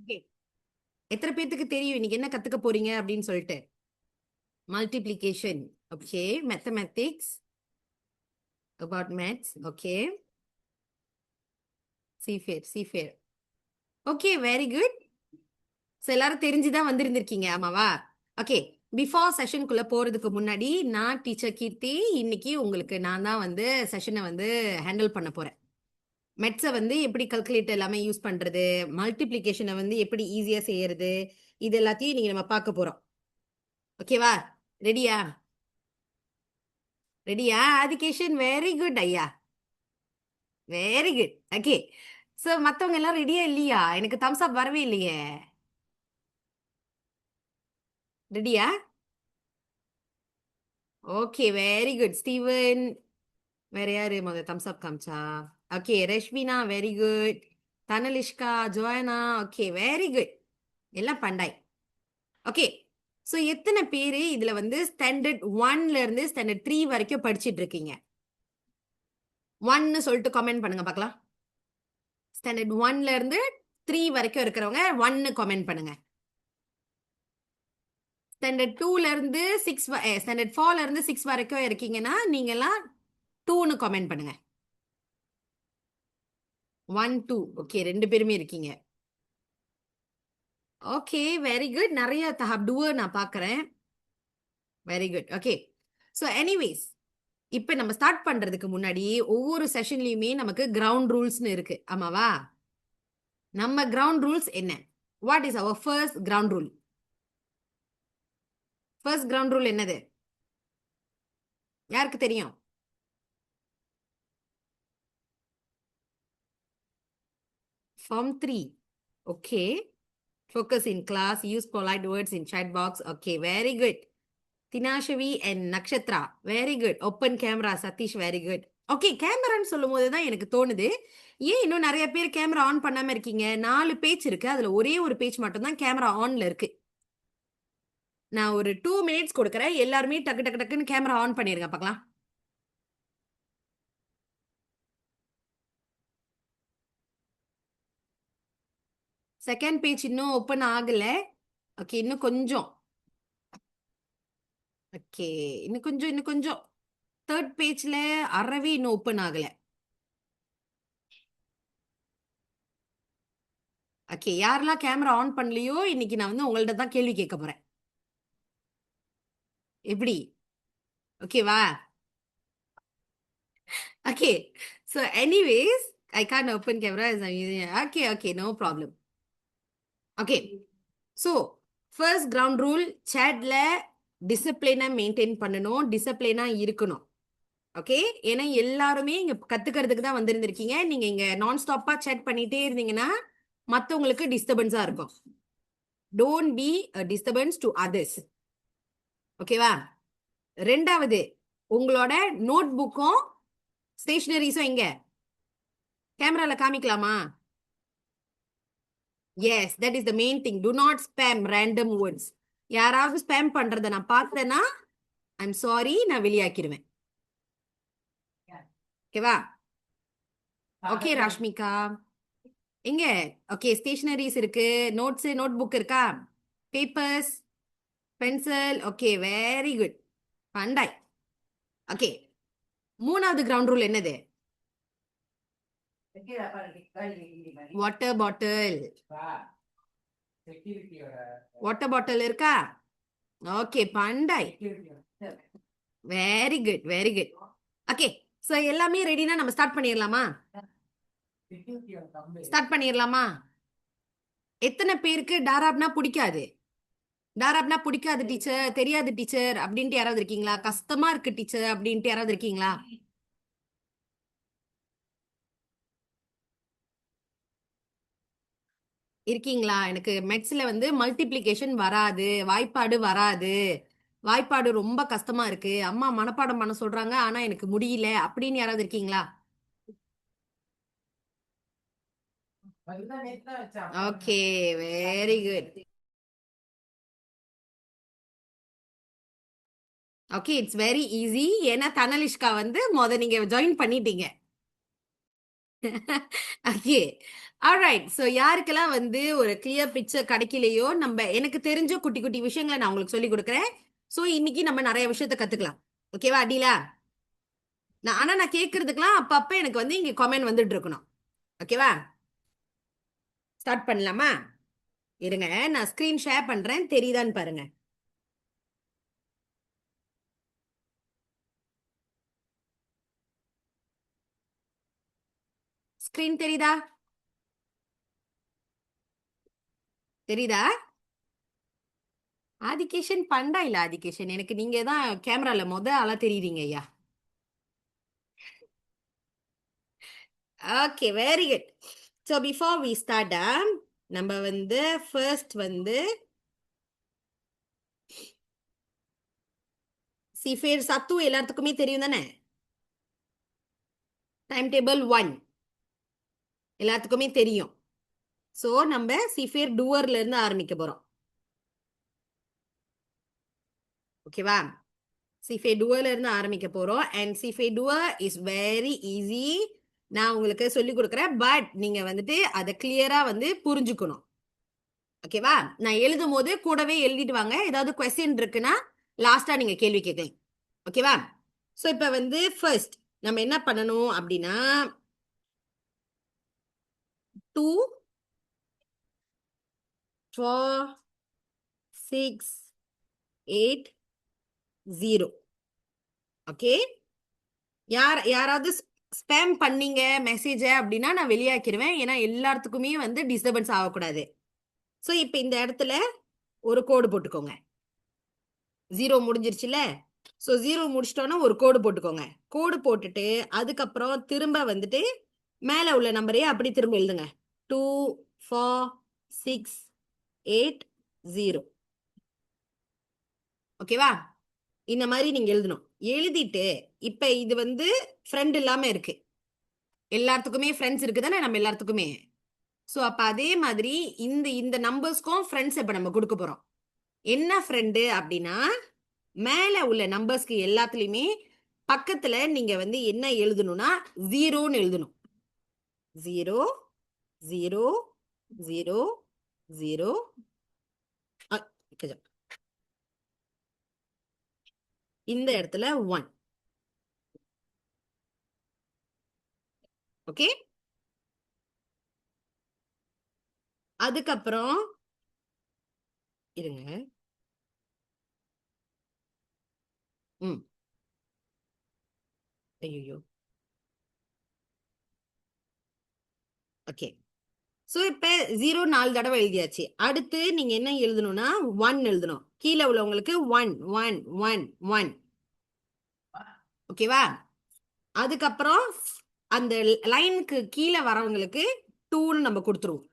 Okay, எத்தனை பேத்துக்கு தெரியும் இன்னைக்கு என்ன கத்துக்க போறீங்க அப்படின்னு சொல்லிட்டு? Multiplication. Okay, mathematics, about maths. Okay, சீஃபேர் சீஃபேர். Okay, very good. ஸோ எல்லாரும் தெரிஞ்சுதான் வந்திருந்திருக்கீங்க, ஆமாவா? ஓகே, பிஃபோர் செஷனுக்குள்ள போறதுக்கு முன்னாடி நான் டீச்சர் கீர்த்தி. இன்னைக்கு உங்களுக்கு நான் தான் வந்து செஷனை வந்து ஹேண்டில் பண்ண போறேன். மெட்ஸை வந்து எப்படி கல்குலேட்டர் எல்லாமே யூஸ் பண்றது, மல்டிப்ளிகேஷனை வந்து எப்படி ஈஸியா செய்யறது, இது எல்லாத்தையும் நீங்க நம்ம பார்க்க போறோம். ஓகேவா? ரெடியா? ரெடியா ஆதிகேஷன்? வெரி குட் ஐயா, வெரி குட். ஓகே, ஸோ மற்றவங்க எல்லாம் ரெடியா இல்லையா? எனக்கு தம்ஸ் அப் வரவே இல்லையே. ரெடியா? Okay, very good. ஸ்டீவன், வேற யாரு முதல்ல தம்ஸ் அப் காமிச்சா? Okay, Rashmina, very good. Dhanalishka, Joyana, okay, very good. எல்லாம் பண்டாய். ஓகே, ஸோ எத்தனை பேர் இதுல வந்து ஸ்டாண்டர்ட் ஒன்ல இருந்து ஸ்டாண்டர்ட் 3 வரைக்கும் படிச்சிட்டு இருக்கீங்க? ஒன்னு சொல்லிட்டு கமெண்ட் பண்ணுங்க பார்க்கலாம். ஸ்டாண்டர்ட் ஒன்ல இருந்து 3 வரைக்கும் இருக்கிறவங்க ஒன்னு கமெண்ட் பண்ணுங்க. ஸ்டாண்டர்ட் டூல இருந்து 6, ஸ்டாண்டர்ட் 4ல இருந்து 6 வரைக்கும் இருக்கீங்கன்னா நீங்க எல்லாம் 2ன்னு கமெண்ட் பண்ணுங்க. 1 2. ஓகே, ரெண்டு பேருமே இருக்கீங்க. Okay, very good. நிறைய டூவர் நான் பார்க்கறேன். Very good. Okay, so anyways, இப்போ நம்ம ஸ்டார்ட் பண்றதுக்கு முன்னாடி ஒவ்வொரு செஷன்லயுமே நமக்கு கிரவுண்ட் ரூல்ஸ்னு இருக்கு, ஆமாவா? நம்ம கிரவுண்ட் ரூல்ஸ் என்ன? What is our first ground rule? First ground rule என்னது? யாருக்கு தெரியும்? Form 3. Okay, focus in class, use polite words in chat box. Okay, very good. Tinashavi and Nakshatra, very good. Open camera, Satish, very good. Okay, கேமரான்னு சொல்லும் போது தான் எனக்கு தோணுது, ஏன் இன்னும் நிறைய பேர் கேமரா ஆன் பண்ணாம இருக்கீங்க? 4 பேஜ் இருக்கு, அதுல ஒரே ஒரு பேஜ் மட்டும் தான் கேமரா ஆன்ல இருக்கு. நான் ஒரு 2 மினிட்ஸ் கொடுக்குறேன், எல்லாருமே டக்கு டக்கு டக்குன்னு கேமரா ஆன் பண்ணிருங்க பார்க்கலாம். செகண்ட் பேஜ் இன்னும் ஓப்பன் ஆகல. ஓகே, இன்னும் கொஞ்சம். ஓகே, இன்னும் கொஞ்சம். தேர்ட் பேஜ்ல அறவே இன்னும் ஓப்பன் ஆகல. ஓகே, யாரெல்லாம் கேமரா ஆன் பண்ணலையோ இன்னைக்கு நான் வந்து உங்கள்ட்ட தான் கேள்வி கேட்க போறேன். எப்படி? ஓகேவா? Okay, so anyways, I can't open camera. Okay okay, no problem. Okay, so first ground rule, சேட்ல டிசிப்ளினை மெயின்டைன் பண்ணணும், டிசிப்ளினா இருக்கணும். ஓகே, ஏன்னா எல்லாருமே இங்க கத்துக்கிறதுக்கு தான் வந்திருந்திருக்கீங்க. நீங்க இங்க நான் ஸ்டாப்பா சேட் பண்ணிட்டே இருந்தீங்கன்னா மற்றவங்களுக்கு டிஸ்டர்பன்ஸா இருக்கும். Don't be disturbance to others. ஓகேவா? ரெண்டாவது, உங்களோட நோட் புக்கும் ஸ்டேஷனரிஸும் எங்க? கேமரால காமிக்கலாமா? Yes, that is the main thing. Do not spam random words. யாராவது ஸ்பேம் பண்றத நான் பார்த்தேன்னா ஐம் சாரி, நான் வெளியாக்கிடுவேன். ஓகேவா? ஓகே ராஷ்மிகா, எங்க? ஓகே, ஸ்டேஷனரிஸ் இருக்கு, நோட்ஸ் நோட் புக் இருக்கா, papers, pencil. Okay, very good. பண்டாய். ஓகே, மூணாவது கிரவுண்ட் ரூல் என்னது? Water bottle. வாட்டர் பாட்டில் இருக்கா? ஓகே, பண்டாய். Very good, very good. Okay, so எல்லாமே ரெடினா நம்ம ஸ்டார்ட் பண்ணிடலாமா? ஸ்டார்ட் பண்ணிடலாமா? எத்தனை பேருக்கு டாராப்னா பிடிக்காது? டாராப்னா பிடிக்காது டீச்சர், தெரியாது டீச்சர் அப்படின்ட்டு யாராவது இருக்கீங்களா? கஷ்டமா இருக்கு டீச்சர் அப்படின்ட்டு யாராவது இருக்கீங்களா? இருக்கீங்களா? எனக்கு மெட்ஸ்ல வந்து மல்டிப்ளிகேஷன் வராது, வாய்ப்பாடு வராது, வாய்ப்பாடு ரொம்ப கஷ்டமா இருக்கு, அம்மா மனப்பாடம் பண்ண சொல்றாங்க ஆனா எனக்கு முடியல அப்படின்னு யாராவது இருக்கீங்களா? Okay, very good. Okay, it's very easy. ஏன்னா தனலிஷ்கா வந்து நீங்க ஜாயின் பண்ணிட்டீங்க. ஓகே. ஆல்ரைட். ஸோ யாருக்கெல்லாம் வந்து ஒரு கிளியர் பிக்சர் கிடைக்கலையோ, எனக்கு தெரிஞ்ச குட்டி குட்டி விஷயங்கள நான் உங்களுக்கு சொல்லிக் குடுக்குறேன். ஸோ இன்னைக்கு நம்ம நெறைய விஷயத்த கத்துக்கலாம். ஓகேவா? டீலா? ஆனா நான் கேட்கறதுக்கெல்லாம் அப்பப்ப எனக்கு வந்து இங்க கமெண்ட் வந்துட்டு இருக்கணும். ஓகேவா? ஸ்டார்ட் பண்ணலாமா? இருங்க. நான் ஸ்கிரீன் ஷேர் பண்றேன். தெரியுதான்னு பாருங்க. ஸ்கிரீன் தெரியுதா? தெரியுதா? ஆதிகேஷன் பண்டா இல்ல ஆதிகேஷன். எனக்கு நீங்க தான் கேமரால ஆளா தெரியுறீங்க ஐயா. Okay, very good. So before we start நம்ம வந்து ஃபர்ஸ்ட் வந்து சிஃபேர் சத்து எல்லாத்துக்குமே தெரியும் தானே? டைம் டேபிள் 1 எல்லாத்துக்குமே தெரியும். ஸோ நம்ம சிஃபேர் டூவர்ல இருந்து ஆரம்பிக்க போறோம். ஓகேவா? சிஃபே டூவர்ல இருந்து ஆரம்பிக்க போறோம். அண்ட் சிஃபே டூவர் இஸ் வெரி ஈஸி. நான் உங்களுக்கு சொல்லி கொடுக்குறேன். பட் நீங்க வந்துட்டு அதை கிளியரா வந்து புரிஞ்சுக்கணும். ஓகேவா? நான் எழுதும் போது கூடவே எழுதிட்டு வாங்க. ஏதாவது கொஸ்டின் இருக்குன்னா லாஸ்டா நீங்க கேள்வி கேட்கலாம். ஓகேவா? ஸோ இப்போ வந்து ஃபர்ஸ்ட் நம்ம என்ன பண்ணணும் அப்படின்னா 2 4 6 8 0. ஓகே? யாராவது ஸ்பேம் பண்ணீங்க மெசேஜ அப்படின்னா நான் வெளியாக்கிடுவேன். ஏன்னா எல்லாத்துக்குமே வந்து டிஸ்டர்பன்ஸ் ஆகக்கூடாது. ஸோ இப்போ இந்த இடத்துல ஒரு கோடு போட்டுக்கோங்க. 0 முடிஞ்சிருச்சுல? ஸோ 0 முடிச்சிட்டோன்னா ஒரு கோடு போட்டுக்கோங்க. கோடு போட்டுட்டு அதுக்கப்புறம் திரும்ப வந்துட்டு மேலே உள்ள நம்பரையே அப்படி திரும்ப எழுதுங்க. 2 4 6 8 0. ஓகேவா? இந்த மாதிரி நீங்க எழுதணும். எழுதிட்டு இப்ப இது வந்து ஃப்ரெண்ட் இல்லாம இருக்கு. எல்லாத்துக்குமே ஃப்ரெண்ட்ஸ் இருக்குதானே நம்ம எல்லாத்துக்குமே. ஸோ அப்ப அதே மாதிரி இந்த இந்த நம்பர்ஸ்க்கும் ஃப்ரெண்ட்ஸ் இப்ப நம்ம கொடுக்க போறோம். என்ன ஃப்ரெண்டு அப்படின்னா மேல உள்ள நம்பர்ஸ்க்கு எல்லாத்துலயுமே பக்கத்துல நீங்க வந்து என்ன எழுதணும்னா 0ன்னு எழுதணும். 0 0 0 0. இந்த இடத்துல 1. ஓகே? அதுக்கப்புறம் இருங்க. ம். ஐயோ. ஓகே. ஸோ இப்ப 0 4 தடவை எழுதியாச்சு. அடுத்து நீங்க என்ன எழுதணும்னா 1 எழுதணும். கீழே உள்ளவங்களுக்கு 1 1 1 1. ஓகேவா? அதுக்கப்புறம் அந்த லைனுக்கு கீழே வரவங்களுக்கு 2ன்னு நம்ம கொடுத்துருவோம்.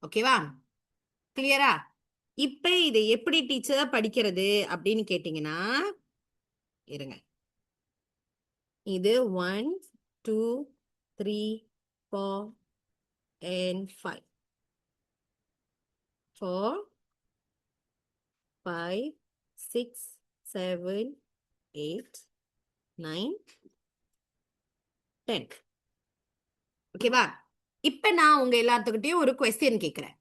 ஓகேவா? கிளியரா? இப்ப இதை எப்படி டீச்சர் படிக்கிறது அப்படின்னு கேட்டீங்கன்னா இருங்க. இது 1 2 3 4 and 5 4 5 6 7 8 9 10. ஓகேவா? இப்ப நான் உங்க எல்லாத்துக்கிட்டையும் ஒரு கொஸ்டின் கேட்கிறேன்.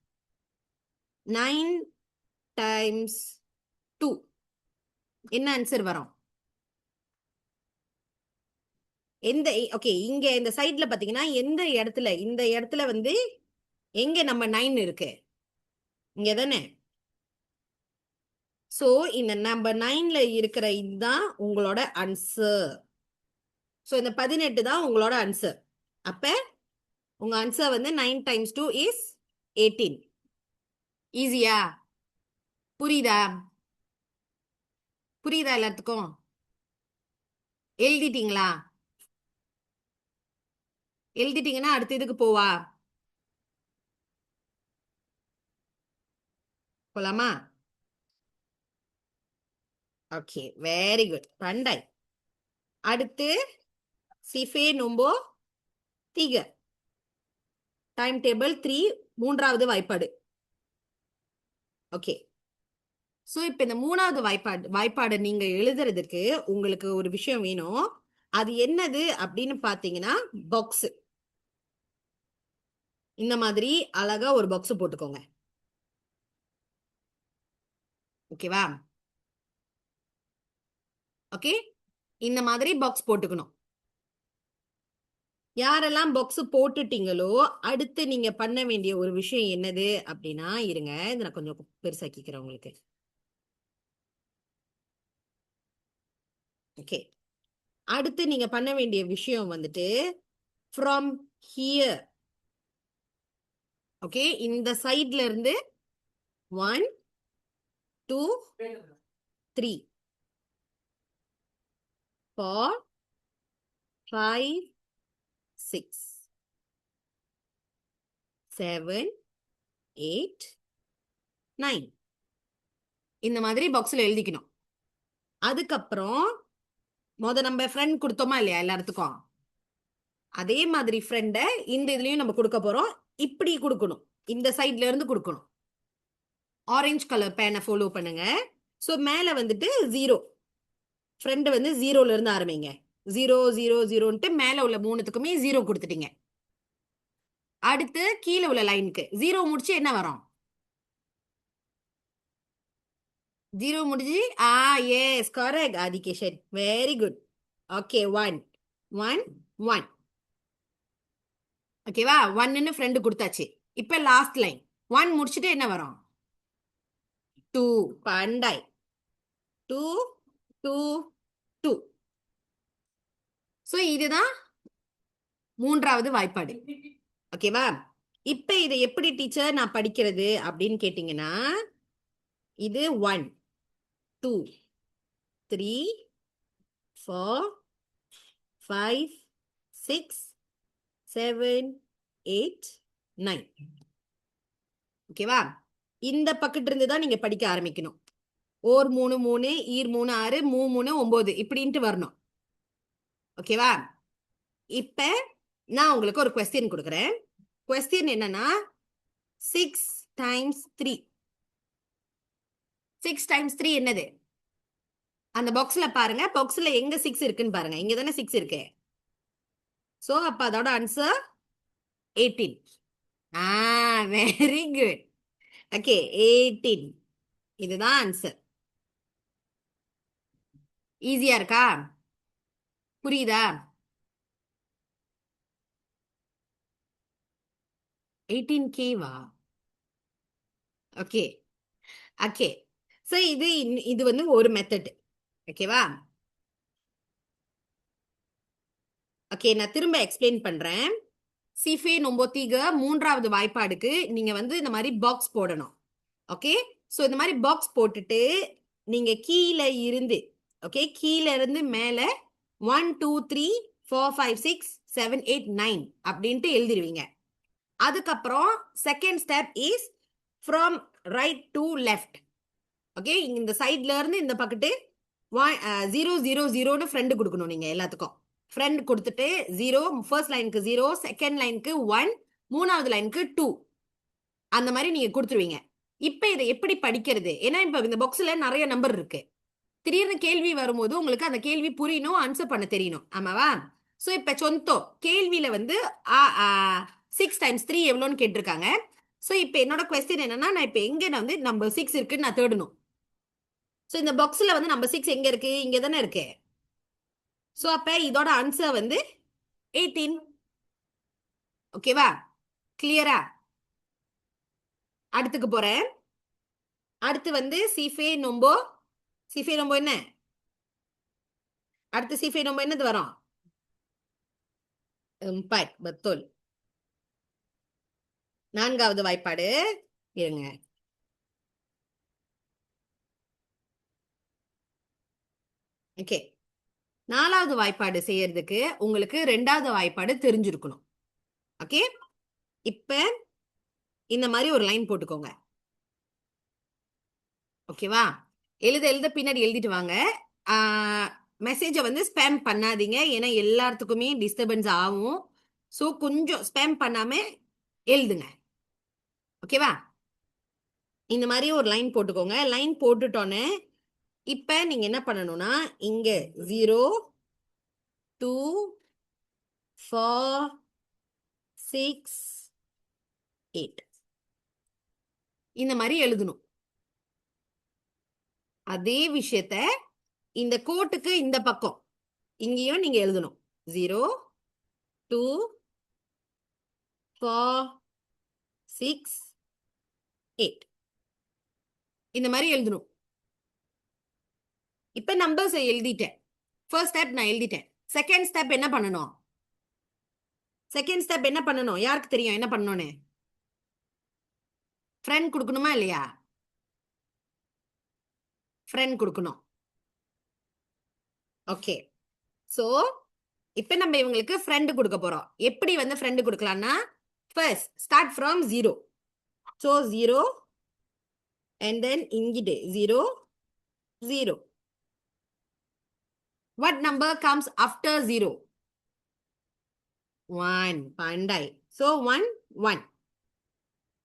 9 டைம்ஸ் 2 என்ன ஆன்சர் வரும்? எந்த ஓகே இங்க இந்த சைட்ல பாத்தீங்கன்னா எந்த இடத்துல இந்த இடத்துல வந்து எங்க நம்ம 9 இருக்கு? இங்க தானே? சோ இந்த நம்பர் 9ல இருக்கிற இதுதான் உங்களோட ஆன்சர். சோ இந்த 18 தான் உங்களோட ஆன்சர். அப்ப உங்க ஆன்சர் வந்து 9 டைம்ஸ் 2 இஸ் 18. ஈஸியா? புரியுதா? புரியுதா எல்லாத்துக்கும்? எழுதிட்டீங்களா? எழுதிட்டீங்கன்னா அடுத்த இதுக்கு போவா போலாமா? Okay, very good. பண்டை. அடுத்து சிஃபே நொம்போ தீக டைம் டேபிள் 3 மூன்றாவது வாய்ப்பாடு. ஓகே. ஸோ இப்போ இந்த மூணாவது வாய்ப்பாடு நீங்க எழுதுறதுக்கு உங்களுக்கு ஒரு விஷயம் வேணும். அது என்னது அப்படின்னு பாத்தீங்கன்னா பாக்ஸ். இந்த மாதிரி அழகா ஒரு பாக்ஸ் போட்டுக்கோங்க. ஓகேவா? ஓகே, இந்த மாதிரி பாக்ஸ் போட்டுக்கணும். யாரெல்லாம் பாக்ஸ் போட்டுட்டீங்களோ அடுத்து நீங்க பண்ண வேண்டிய ஒரு விஷயம் என்னது அப்படின்னா, இருங்க இதை நான் கொஞ்சம் பெருசாக்கிக்கிறேன் உங்களுக்கு. ஓகே, அடுத்து நீங்க பண்ண வேண்டிய விஷயம் வந்துட்டு ஃப்ரம் ஹியர். ஓகே, இந்த சைட்ல இருந்து 1 2 3 4 5 6 7 8 9 இந்த மாதிரி பாக்ஸ்ல எழுதிக்கணும். அதுக்கப்புறம் நம்ம ஃப்ரெண்ட் கொடுத்தோமா இல்லையா எல்லாத்துக்கும், அதே மாதிரி ஃப்ரெண்டை இந்த இதுலயும் நம்ம கொடுக்க போறோம். இப்படி கொடுக்கணும், இந்த சைட்ல இருந்து கொடுக்கணும். ஆரஞ்சு கலர் பேனை ஃபாலோ பண்ணுங்க. ஸோ மேல வந்துட்டு 0, ஃப்ரெண்டு வந்து 0ல இருந்து ஆரம்பிங்க. 0 0 0ன்ட்டு மேல உள்ள மூணுத்துக்குமே 0 கொடுத்துட்டீங்க. அடுத்து கீழே உள்ள லைனுக்கு 0 முடிச்சு என்ன வரும்? 0 முடிஞ்சு yes correct Adhikeshan, very good. Okay, 1 1 1. ஓகேவா? 1ன்னு ஃப்ரெண்டு கொடுத்தாச்சு. இப்ப லாஸ்ட் லைன் 1 முடிச்சுட்டு என்ன வரும்? 2. பண்டாய் 2 2 2. ஸோ இதுதான் மூன்றாவது வாய்ப்பாடு. ஓகேவா? இப்ப இதை எப்படி டீச்சர் நான் படிக்கிறது அப்படின்னு கேட்டீங்கன்னா, இது 1 2 3 4 5 6 7 8 9. ஓகேவா? இந்த பக்கத்து இருந்து தான் நீங்க படிக்க ஆரம்பிக்கணும். ஓர் 3 3 ஈர் 3 6 3 3 9 இப்படின்ட்டு வரணும். ஓகேவா? இப்ப நான் உங்களுக்கு ஒரு கொஸ்டின் கொடுக்குறேன். கொஸ்டின் என்னன்னா 6 டைம்ஸ் 3. 6 டைம்ஸ் 3 என்னது? அந்த பாக்ஸ்ல பாருங்க, பாக்ஸ்ல எங்க 6 இருக்குன்னு பாருங்க. இங்க தானே 6 இருக்கு. சோ அப்ப அதோட ஆன்சர் 18. Very good. ஓகே, 18. இதுதான் ஆன்சர். ஈஸியா இருக்கா? புரியுதா? 18K-வா? Okay okay. ஸோ இது வந்து ஒரு மெத்தட். ஓகேவா? ஓகே, நான் திரும்ப எக்ஸ்பிளைன் பண்றேன். சிஃபே நொம்போத்திக மூன்றாவது வாய்ப்பாடுக்கு நீங்க வந்து இந்த மாதிரி பாக்ஸ் போடணும். ஓகே, ஸோ இந்த மாதிரி பாக்ஸ் போட்டுட்டு நீங்க கீழே இருந்து, ஓகே, கீழே இருந்து மேல 1 2 3 4 5 6 7 8 9 அப்படின்ட்டு எழுதிருவீங்க. அதுக்கப்புறம் second step is from right to left. Okay, இந்த சைட்ல இருந்து இந்த பக்கத்து 0 0 0ன்னு ஃப்ரெண்டு கொடுக்கணும். நீங்க எல்லாத்துக்கும் ஃப்ரெண்ட் கொடுத்துட்டு 0, ஃபர்ஸ்ட் லைனுக்கு 0, செகண்ட் லைனுக்கு 1, மூணாவது லைனுக்கு 2, அந்த மாதிரி நீங்க கொடுத்துருவீங்க. இப்ப இதை எப்படி படிக்கிறது? ஏன்னா இப்ப இந்த பாக்ஸ்ல நிறைய நம்பர் இருக்கு. திடீர்னு கேள்வி வரும்போது உங்களுக்கு அந்த கேள்வி புரியணும், ஆன்சர் பண்ண தெரியணும். ஆமாவா? ஸோ இப்ப சொந்தோ கேள்வியில வந்து 6 டைம்ஸ் 3 எவ்வளோன்னு கேட்டிருக்காங்க. ஸோ இப்போ என்னோட கொஸ்டின் என்னன்னா, நான் இப்போ எங்க வந்து நம்பர் 6 இருக்குன்னு நான் தேடணும். ஸோ இந்த பாக்ஸ்ல வந்து நம்பர் 6 எங்க இருக்கு? இங்க தானே இருக்கு. ஸோ அப்ப இதோட ஆன்சர் வந்து 18. ஓகேவா? கிளியரா? அடுத்துக்கு போறேன். அடுத்து வந்து சிஃபே நொம்போ. சிஃபே நொம்போ என்ன? அடுத்து சிஃபே நொம்போ என்னது வரும்? 4. betul. நான்காவது வாய்ப்பாடு. இருங்க. ஓகே, நாலாவது வாய்ப்பாடு செய்யறதுக்கு உங்களுக்கு ரெண்டாவது வாய்ப்பாடு தெரிஞ்சிருக்கணும். ஓகே, இப்ப இந்த மாதிரி ஒரு லைன் போட்டுக்கோங்க. ஓகேவா? எழுத எழுத பின்னாடி எழுதிட்டு வாங்க. மெசேஜை வந்து ஸ்பேம் பண்ணாதீங்க, ஏன்னா எல்லாத்துக்குமே டிஸ்டர்பன்ஸ் ஆகும். ஸோ கொஞ்சம் ஸ்பேம் பண்ணாம எழுதுங்க. ஓகேவா? இந்த மாதிரி ஒரு லைன் போட்டுக்கோங்க. லைன் போட்டுட்டோன்னே இப்ப நீங்க என்ன பண்ணணும்னா, இங்க 0 2 4 6 8 இந்த மாதிரி எழுதணும். அதே விஷயத்த இந்த கோட்டுக்கு இந்த பக்கம் இங்கேயும் நீங்க எழுதணும். 0 2 4 6 8 இந்த மாதிரி எழுதணும். இப்ப நம்பர்ஸ் எழுதிட்டேன். ஃபர்ஸ்ட் ஸ்டெப் நான் எழுதிட்டேன். செகண்ட் ஸ்டெப் என்ன பண்ணணும்? செகண்ட் ஸ்டெப் என்ன பண்ணணும்? யாருக்கு தெரியும் என்ன பண்ணணும்னு? ஃப்ரெண்ட் கொடுக்கணுமா இல்லையா? ஃப்ரெண்ட் கொடுக்கணும். ஓகே, சோ இப்ப நம்ம இவங்களுக்கு ஃப்ரெண்ட் கொடுக்க போறோம். எப்படி வந்து ஃப்ரெண்ட் கொடுக்கலாம்னா, first start from 0. So 0 and then இங்கிட்டு 0 0. What number comes after 0? 1. பண்டாய். So 1 1.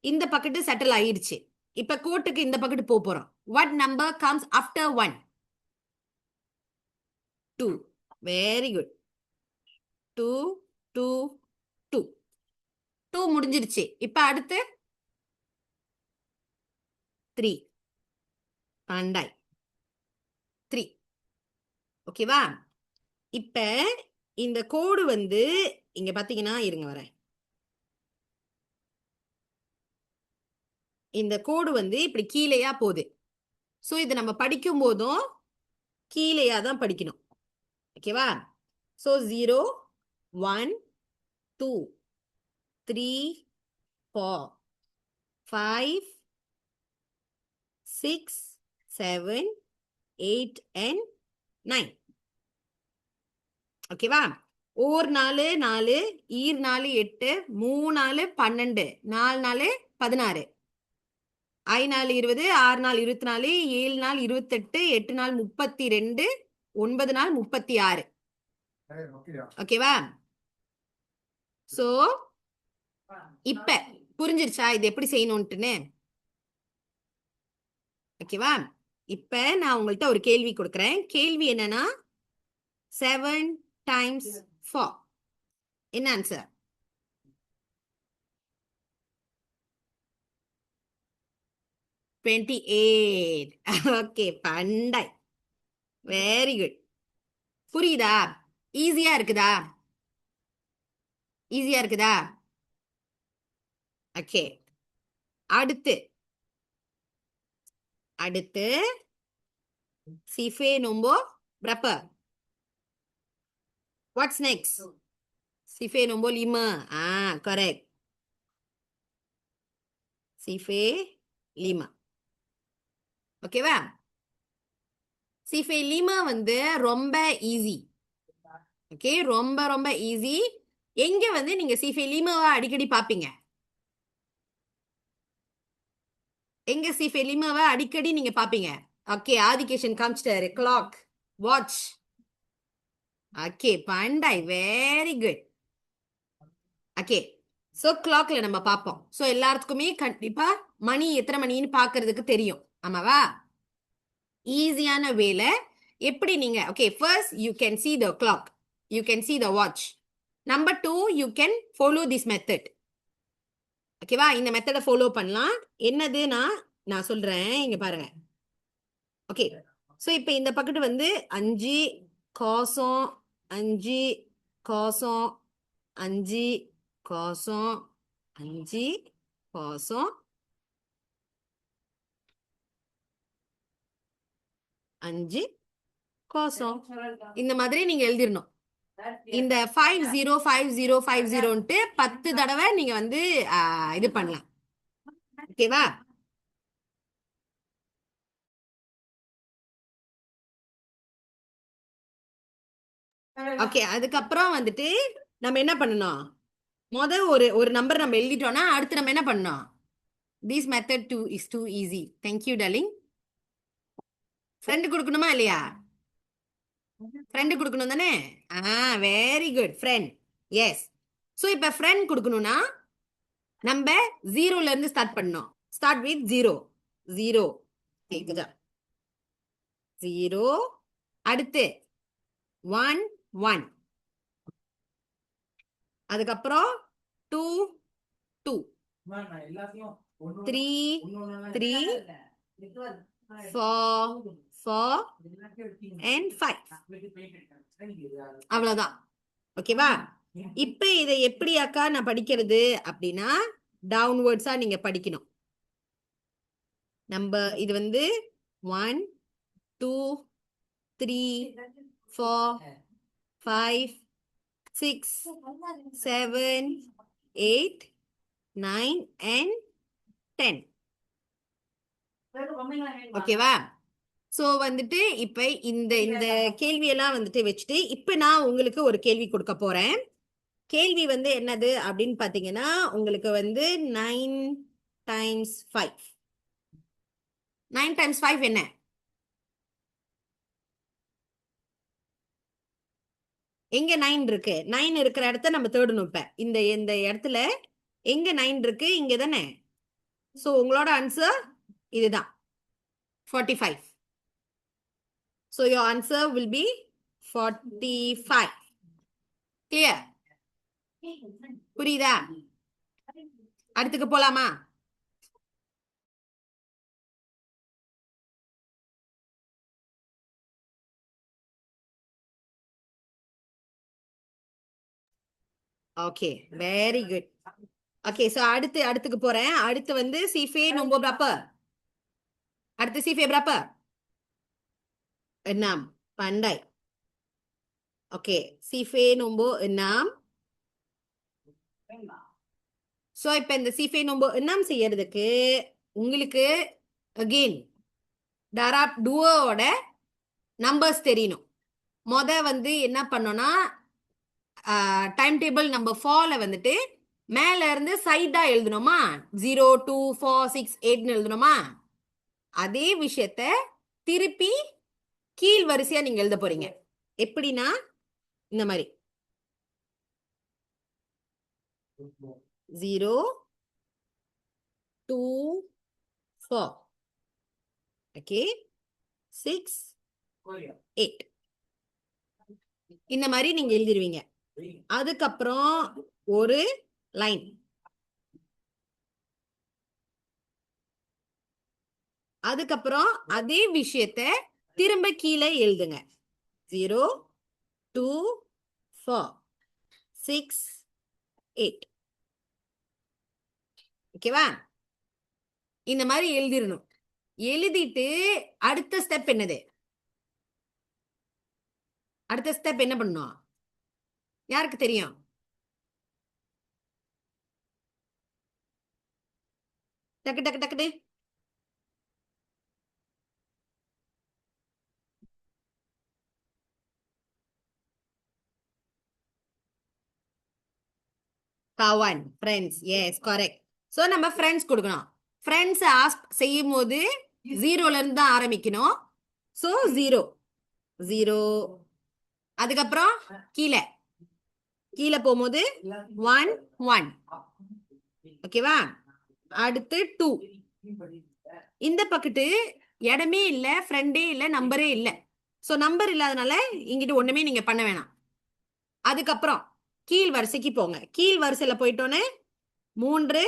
இந்த பக்கத்து செட்டில் ஆயிடுச்சு. இப்ப கோட்டுக்கு இந்த பக்கத்து போறோம். What number comes after 1? 2. Very good. 2 2 2. 2 முடிஞ்சிருச்சு. இப்ப அடுத்து 3. பண்டாய் 3. ஓகேவா? இப்ப இந்த கோடு வந்து இங்க பாத்தீங்கன்னா, இருங்க வரேன். இந்த கோடு வந்து இப்படி கீழேயா போகுது. சோ இது நம்ம படிக்கும் போதும் கீழேயா தான் படிக்கணும். ஓகேவா? So 0 1 2 3 4 5 6 7 8 and 9. ஓகேவா? ஓர் 4 4, ஈர் 4 8, 3 4 12, 4 4 16, 5 4 20, 6 4 24, 7 4 28, 8 4 32, 9 4 36. ஓகேவா? சோ இப்ப புரிஞ்சிருச்சா இது எப்படி செய்யணும்ட்டுன்னு? ஓகேவா? இப்ப நான் உங்கள்ட்ட ஒரு கேள்வி கொடுக்குறேன். கேள்வி என்னன்னா, 7 times 4. என்ன ஆன்சர்? 28. ஓகே, பண்டாய். Very good. புரியுதா? ஈஸியா இருக்குதா? ஈஸியா இருக்குதா? ஓகே, அடுத்து சிஃபே நோம்போ berapa? What's next? Sife nombor 5. Correct. Sife 5. ஓகேவா? சிஃபே 5 வந்து ரொம்ப ஈஸி. ஓகே, ரொம்ப ரொம்ப ஈஸி. எங்க வந்து நீங்க சிஃபே 5 அடிக்கடி பாப்பீங்க? எங்க சிஃபே 5 அடிக்கடி நீங்க பாப்பீங்க? ஓகே, ஆதிகேஷன் காமிச்சிட்டாரு. Clock, watch. ஓகே, பண்டாய். Very good. ஓகே, சோ கிளாக்ல நம்ம பார்ப்போம். சோ எல்லாத்துக்குமே கண்டிப்பா மணி எத்தனை மணின்னு பாக்குறதுக்கு தெரியும். ஆமாவா? ஈஸியான வேல எப்படி நீங்க, okay, first you can see the clock, you can see the watch. Number 2, you can follow this method. ஓகேவா? இந்த மெத்தடை ஃபாலோ பண்ணலாம். என்னதுன்னா நான் சொல்றேன், இங்க பாருங்க. ஓகே, சோ இப்போ இந்த பக்கத்து வந்து 5 கோசம் 5 கோசம் 5 கோசம் 5 கோசம் 5 கோசம். இந்த மாதிரி நீங்க எழுதிடணும். இந்த 505050ன்ட்டு 10 தடவை நீங்க வந்து இது பண்ணலாம். ஓகேவா? ஓகே, அதுக்கப்புறம் வந்துட்டு நம்ம என்ன பண்ணணும்? ஒரு நம்பர் நம்ம எழுதிட்டோம்னா அடுத்து நம்ம என்ன பண்ணணும்? This method is too easy. Thank you darling. Friend கொடுக்கணுமா இல்லையா? ஃப்ரெண்ட் கொடுக்கணும் தானே? Very good. Friend, yes. So இப்ப ஃப்ரெண்ட் கொடுக்கணும்னா நம்ம 0ல இருந்து ஸ்டார்ட் பண்ணணும். Start with 0 0. கேக்குதா? 0. அடுத்து 1 1. அதுக்கப்புறம் 2 2 3 3 4 4 and 5 அவ்வளவுதான். ஓகேவா? இப்ப இதை எப்படி அக்கா நான் படிக்கிறது அப்படின்னா டவுன்வர்ட்ஸா நீங்க படிக்கணும். இது வந்து 1 2 3 4 5 6 7 8 9 and 10. ஓகேவா? சோ வந்துட்டு இப்ப இந்த இந்த கேள்வியெல்லாம் வந்துட்டு வச்சுட்டு இப்ப நான் உங்களுக்கு ஒரு கேள்வி கொடுக்க போறேன். கேள்வி வந்து என்னது அப்படின்னு பாத்தீங்கன்னா உங்களுக்கு வந்து 9 times 5. 9 times 5 என்ன? எங்க 9 இருக்கு? 9 இருக்கிற இடத்த நம்ம தேடணும். இப்ப இந்த இந்த இடத்துல எங்க 9 இருக்கு? இங்க தானே. சோ உங்களோட ஆன்சர் இதுதான் 45. So your answer will be 45. Clear? புரியுதா? அடுத்துக்கு போலாமா? Okay, very good. Okay, so அடுத்துக்கு போறேன். அடுத்து வந்து சிஃபே nombor berapa? அடுத்து சிஃபே berapa? 6. Pandai. ஓகே, சிஃபே nombor 6. சோ இப்ப இந்த சிஃபே nombor 6 செய்யறதுக்கு உங்களுக்கு அகெயின் டாராப் டூவோட நம்பர்ஸ் தெரியணும். வந்து என்ன பண்ணோம்னா டைம் டேபிள் நம்பர் 4ல வந்துட்டு மேல இருந்து சைடா எழுதணுமா? 0 2 4 6 8 எழுதணுமா? அதே விஷயத்த திருப்பி கீழ் வரிசையா நீங்க எழுத போறீங்க. எப்படின்னா இந்த மாதிரி 0 2 4 ஓகே 6 8 இந்த மாதிரி நீங்க எழுதிருவீங்க. அதுக்கப்புறம் ஒரு லைன், அதுக்கப்புறம் அதே விஷயத்த திரும்ப கீழே எழுதுங்க. 0 2 4 6 8. ஓகேவா? இந்த மாதிரி எழுதிடணும். எழுதிட்டு அடுத்த ஸ்டெப் என்னது? அடுத்த ஸ்டெப் என்ன பண்ணும்? யாருக்கு தெரியும்? டக்கு டக்கு டக்கு. காவான் ஃப்ரெண்ட்ஸ். Yes, correct. சோ நம்ம ஃப்ரெண்ட்ஸ் கொடுக்கணும். ஃப்ரெண்ட்ஸ் ஆஸ்க் செய்யும் போது 0ல இருந்து தான் ஆரம்பிக்கணும். சோ 0 0. அதுக்கப்புறம் கீழே கீழே போகும்போது 1 1. ஓகேவா? அடுத்து 2. இந்த பக்கத்து இடமே இல்ல, ஃப்ரெண்டே இல்ல, நம்பரே இல்ல. சோ நம்பர் இல்லாதனால இங்கிட்டு ஒண்ணுமே நீங்க பண்ண வேணாம். அதுக்கப்புறம் கீழ் வரிசைக்கு போங்க. கீழ் வரிசையில போயிட்டோன்னு 3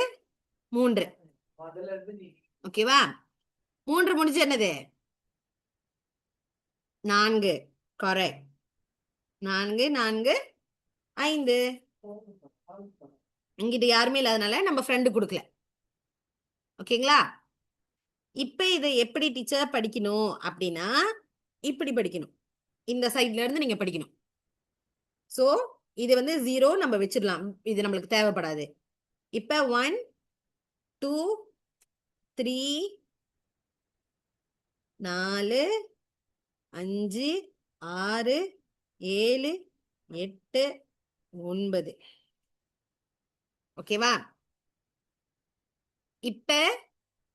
3. ஓகேவா? 3 முடிஞ்சு என்னது? 4. கரெக்ட். 4 4 5. இங்கிட்ட யாருமே இல்லாதனால நம்ம ஃப்ரெண்டு கொடுக்கல. ஓகேங்களா? இப்ப இதை எப்படி டீச்சர் படிக்கணும் அப்படின்னா இப்படி படிக்கணும். இந்த சைட்ல இருந்து நீங்க படிக்கணும். சோ இது வந்து 0 நம்ம வச்சிடலாம். இது நம்மளுக்கு தேவைப்படாது. இப்ப 1 2 3 4 5 6 7 8 9. ஓகேவா? இப்ப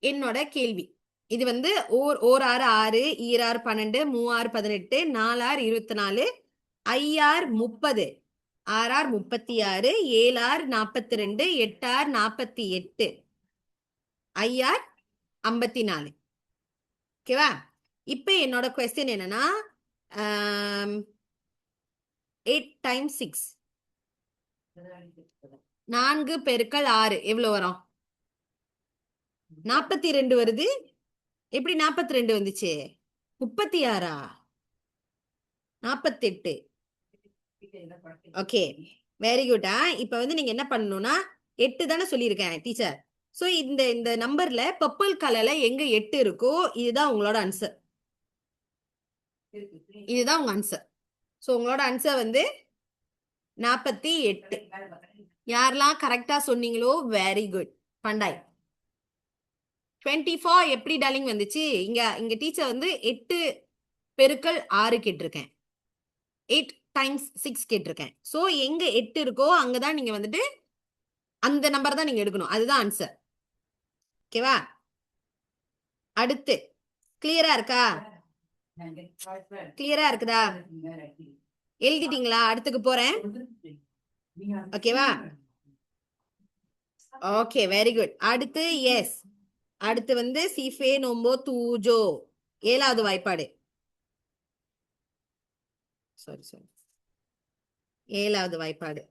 என்னோட கேள்வி இது வந்து ஓர் 6 6 ஈராறு 12 மூவாறு 18 4 24 5 30 6 36 7 42 8 48 5 54. ஓகேவா? இப்ப என்னோட கொஸ்டின் என்னன்னா 8 times 6 4 பெருக்கல் 6 எவ்வளவு வரும்? 42 வருது. எப்படி 42 வந்துச்சு? 36ஆ? 48. ஓகே, வெரி குட்டா. இப்ப வந்து நீங்க என்ன பண்ணணும்னா 8 தானே சொல்லியிருக்கேன் டீச்சர். ஸோ இந்த இந்த நம்பர்ல பர்பிள் கலர்ல எங்க 8 இருக்கோ இதுதான் உங்களோட ஆன்சர். இதுதான் உங்க ஆன்சர். ஸோ உங்களோட ஆன்சர் வந்து 48. யாரெல்லாம் கரெக்டா சொன்னீங்களோ வெரி குட். பண்டாய். 24 எப்படி டார்லிங் வந்துச்சு? இங்க இங்க டீச்சர் வந்து 8 பெருக்கல் 6 கேட்டிருக்கேன். 8 டைம்ஸ் 6 கேட்டிருக்கேன். ஸோ எங்க 8 இருக்கோ அங்கதான் நீங்க வந்துட்டு அந்த நம்பர் தான் நீங்க எடுக்கணும். அதுதான் ஆன்சர். ஓகேவா? அடுத்து கிளியரா இருக்கா? கிளியரா இருக்குதா? எழுதிட்டீங்களா? அடுத்துக்கு போறேன். ஓகேவா? Okay, very good. அடுத்து எஸ். அடுத்து வந்து சிஃபே நோம்போ தூஜோ 7வது வாய்ப்பாடு. சாரி சாரி, 7வது வாய்ப்பாடு.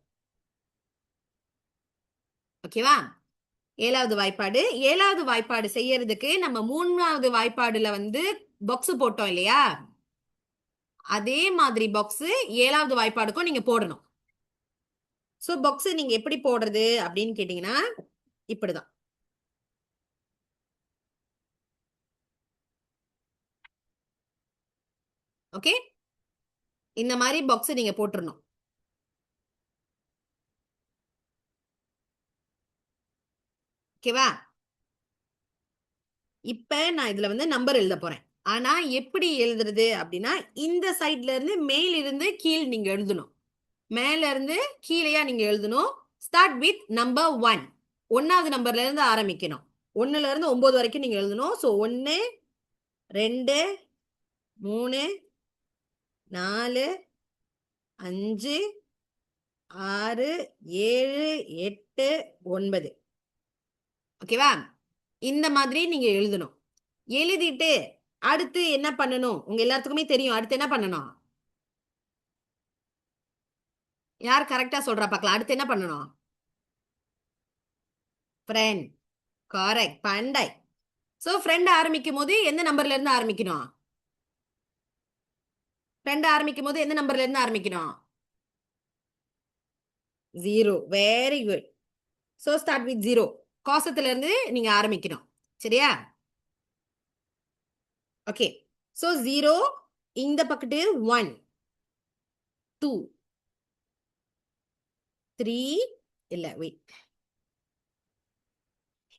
ஓகேவா? 7வது வாய்ப்பாடு. 7வது வாய்ப்பாடு செய்யறதுக்கு நம்ம 3வது வாய்ப்பாடுல வந்து பாக்ஸ் போட்டோம் இல்லையா? அதே மாதிரி பாக்ஸ் 7வது வாய்ப்பாடுக்கும் நீங்க போடணும். ஸோ பாக்ஸ் நீங்க எப்படி போடுறது அப்படின்னு கேட்டீங்கன்னா இப்படிதான். ஓகே, இந்த மாதிரி பாக்ஸ் நீங்க போட்டுறணும். ஓகேவா? இப்ப நான் இதுல வந்து நம்பர் எழுத போறேன். ஆனா எப்படி எழுதுறது அப்படின்னா இந்த சைட்ல இருந்து மேல இருந்து கீழ் நீங்க எழுதணும். மேல இருந்து கீழையா நீங்க எழுதணும். Start with number 1. 1வது நம்பர்ல இருந்து ஆரம்பிக்கணும். 1ல இருந்து 9 வரைக்கும் நீங்க எழுதணும். ஸோ 1 2 3 4 5 6 7 8 9. ஓகேவா? இந்த மாதிரி நீங்க எழுதணும். எழுதிட்டு அடுத்து என்ன பண்ணணும்? உங்க எல்லாத்துக்குமே தெரியும். அடுத்து என்ன பண்ணணும்? யார் கரெக்டா சொல்றா பார்க்கலாம். அடுத்து என்ன பண்ணணும்? ஃப்ரெண்ட். கரெக்ட். பண்டை. சோ ஃப்ரெண்ட் ஆரம்பிக்கும் போது எந்த நம்பர்ல இருந்து ஆரம்பிக்கணும்? ஃப்ரெண்ட் ஆரம்பிக்கும் போது எந்த நம்பர்ல இருந்து ஆரம்பிக்கணும்? 0. Very good. So start with 0. கோசத்துல இருந்து நீங்க ஆரம்பிக்கணும். சரியா? ஓகே. சோ 0 இந்த பக்கத்து 1 2 3 இல்ல வெயிட்.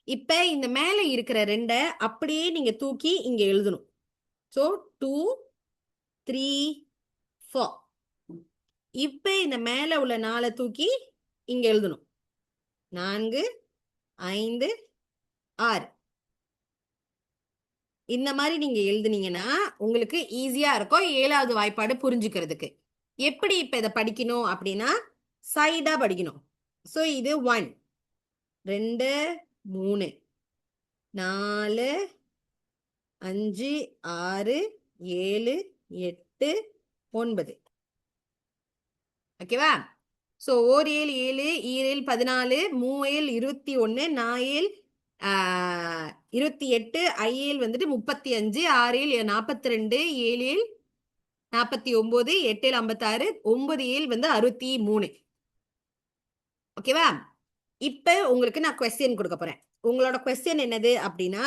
இப்ப இந்த மேல இருக்கிற 2 அப்படியே நீங்க தூக்கி இங்க எழுதணும். சோ 2 3 4. இப்ப இந்த மேல உள்ள 4 தூக்கி இங்க எழுதணும். 4 5 6. இந்த மாதிரி நீங்க எழுதுனீங்கன்னா உங்களுக்கு ஈஸியா இருக்கும் 7வது வாய்ப்பாடு புரிஞ்சுக்கிறதுக்கு. எப்படி இப்ப இதை படிக்கணும் அப்படின்னா சைடா படிக்கணும். சோ இது 1 2 3 4 5 6 7 8 9. ஓகேவா? சோ 1 7 7 7 14 3 21 4 28 5 வந்துட்டு 35 6 42 7 49 8 56 9 வந்து 63. ஓகேவா? இப்ப உங்களுக்கு நான் கொஸ்டின் கொடுக்க போறேன். உங்களோட கொஸ்டின் என்னது அப்படின்னா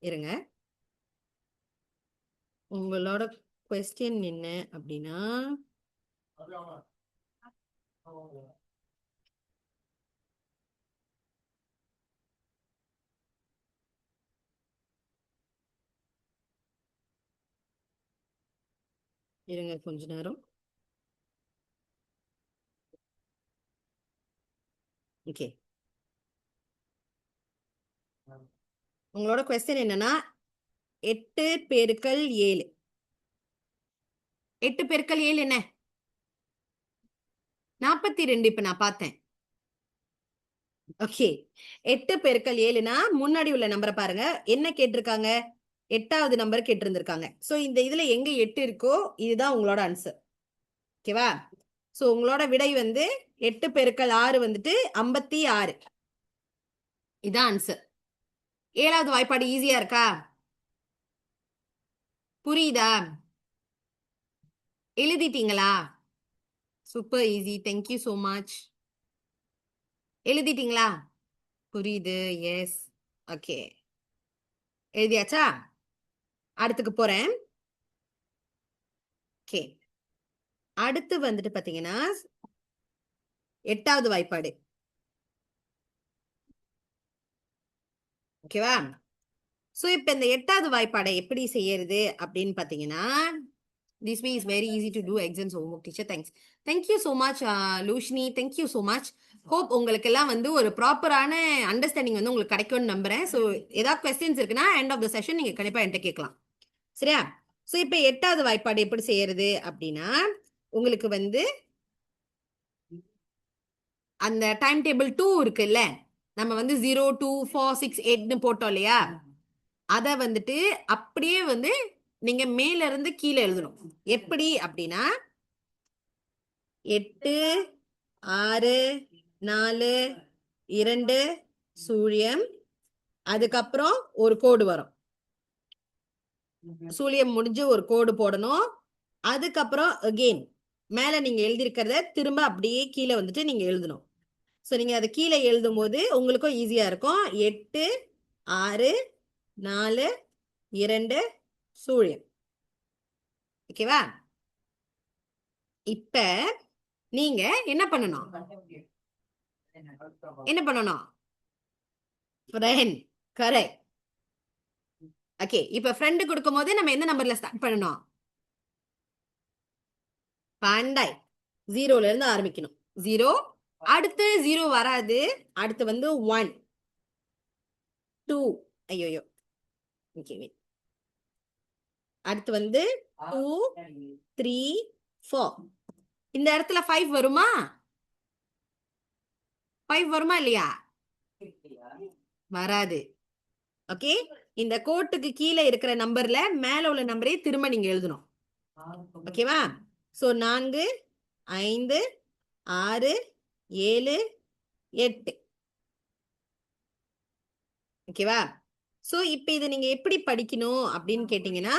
இருங்க, உங்களோட கொஸ்டின் என்ன அப்படின்னா இருங்க கொஞ்ச நேரம். ஓகே, உங்களோட கொஸ்டின் என்னன்னா 8 பெருக்கல் 7. 8 பெருக்கல் 7 என்ன? 42. இப்ப நான் பார்த்தேன். ஓகே, 8 பெருக்கல் 7னா முன்னாடி உள்ள நம்பரை பாருங்க. என்ன கேட்டிருக்காங்க? 8வது நம்பர் கேட்டிருந்திருக்காங்க. ஸோ இந்த இதுல எங்க 8 இருக்கோ இதுதான் உங்களோட ஆன்சர். ஓகேவா? ஸோ உங்களோட விடை வந்து 8 பெருக்கல் 6 வந்துட்டு 56. இதான் ஆன்சர். 7வது வாய்ப்பாடு ஈஸியா இருக்கா? புரியுதா? எழுதிட்டீங்களா? Super easy. Thank you so much. எழுதிட்டீங்களா? புரியுது. எஸ். ஓகே, எழுதியாச்சா? அடுத்துக்கு போறேன். ஓகே, அடுத்து வந்துட்டு பாத்தீங்கன்னா 8வது வாய்ப்பாடு. ஓகேவா? ஸோ இப்போ இந்த 8வது வாய்ப்பாடை எப்படி செய்யறது அப்படின்னு பார்த்தீங்கன்னா, this way is very easy to do exams homework teacher. Thanks. Thank you so much, லூஷ்னி. Thank you so much. Hope உங்களுக்கு எல்லாம் வந்து ஒரு ப்ராப்பரான அண்டர்ஸ்டாண்டிங் வந்து உங்களுக்கு கிடைக்கும்னு நம்புறேன். ஸோ ஏதாவது கொஸ்டின்ஸ் இருக்குன்னா எண்ட் ஆஃப் த செஷன் நீங்க கண்டிப்பா என்கிட்ட கேட்கலாம். சரியா? ஸோ இப்போ 8வது வாய்ப்பாடு எப்படி செய்யறது அப்படின்னா, உங்களுக்கு வந்து அந்த டைம் டேபிள் 2 இருக்குல்ல, நம்ம வந்து 0, 2, 4, 6, 8ன்னு போட்டோம் இல்லையா, அதை வந்துட்டு அப்படியே வந்து நீங்க மேல இருந்து கீழே எழுதணும். எப்படி அப்படின்னா 8, 6, 4, 2 சூழியம், அதுக்கப்புறம் ஒரு கோடு வரும். சூழியம் முடிஞ்சு ஒரு கோடு போடணும். அதுக்கப்புறம் அகெயின் மேல நீங்க எழுதியிருக்கிறத திரும்ப அப்படியே கீழே வந்துட்டு நீங்க எழுதணும். ஸோ நீங்க அதை கீழே எழுதும் போது உங்களுக்கும் ஈஸியா இருக்கும். 8, 6, 4, 2 சூழியம். ஓகேவா? இப்ப நீங்க என்ன பண்ணணும்? என்ன பண்ணணும்? ஃப்ரெண்ட். கரெக்ட். ஓகே, இப்ப ஃப்ரெண்ட் கொடுக்கும் போது நம்ம எந்த நம்பர்ல ஸ்டார்ட் பண்ணணும்? பண்டாய் 0ல இருந்து ஆரம்பிக்கணும். 0, அடுத்து 0 வராது, அடுத்து வந்து 1, 2, ஐயோ, ஓகே, அடுத்து வந்து 2, 3, 4. இந்த இடத்துல 5 வருமா? 5 வருமா இல்லையா? வராது. ஓகே, இந்த கோட்டுக்கு கீழே இருக்கிற நம்பர்ல மேல உள்ள நம்பரே திரும்ப நீங்க எழுதணும். ஓகேவா? சோ 4, 5, 6, 7, 8. ஓகேவா? சோ இப்ப இதை நீங்க எப்படி படிக்கணும் அப்படின்னு கேட்டீங்கன்னா,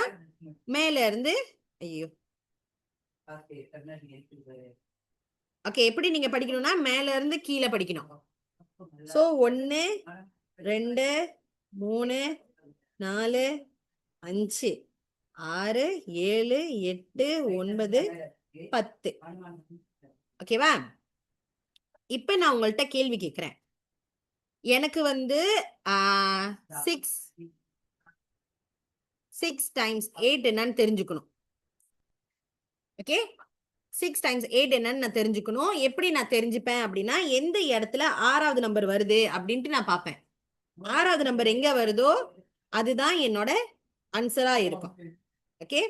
மேல இருந்து ஐயோ, ஓகே, எப்படி நீங்க படிக்கணும்னா மேல இருந்து கீழே படிக்கணும். சோ 1, 2, 3, 4, 5, 6, 7, 8, 9, 10. ஓகேவா? இப்ப நான் உங்கள்கிட்ட கேள்வி கேட்கிறேன். எனக்கு வந்து 6 டைம்ஸ் 8 என்னன்னு தெரிஞ்சுக்கணும். ஓகே, 6 டைம்ஸ் 8 என்னன்னு நான் தெரிஞ்சுக்கணும். எப்படி நான் தெரிஞ்சுப்பேன் அப்படின்னா, எந்த இடத்துல 6வது நம்பர் வருது அப்படின்ட்டு நான் பார்ப்பேன். 6வது நம்பர் எங்க வருதோ அதுதான் என்னோட ஆன்சரா இருக்கும். ஓகே,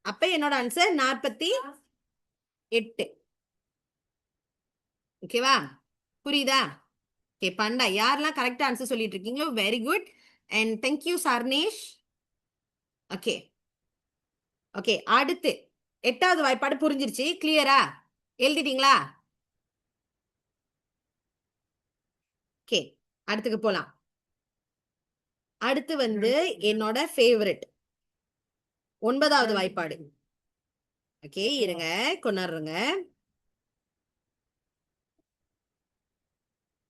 அப்ப என்னோட ஆன்சர் 48. ஓகேவா? புரியுதா? ஓகே, பண்டா யாரெல்லாம் கரெக்டா ஆன்சர் சொல்லிட்டு இருக்கீங்களோ very good. And thank you Sarnesh. Okay, okay, அடுத்து 8வது வாய்ப்பாடு புரிஞ்சிருச்சு. கிளியரா? எழுதிட்டீங்களா? ஓகே, அடுத்துக்கு போலாம். அடுத்து வந்து என்னோட ஃபேவரட் 9வது வாய்ப்பாடு. ஓகே, இருங்க, கொண்டாடுறேங்க.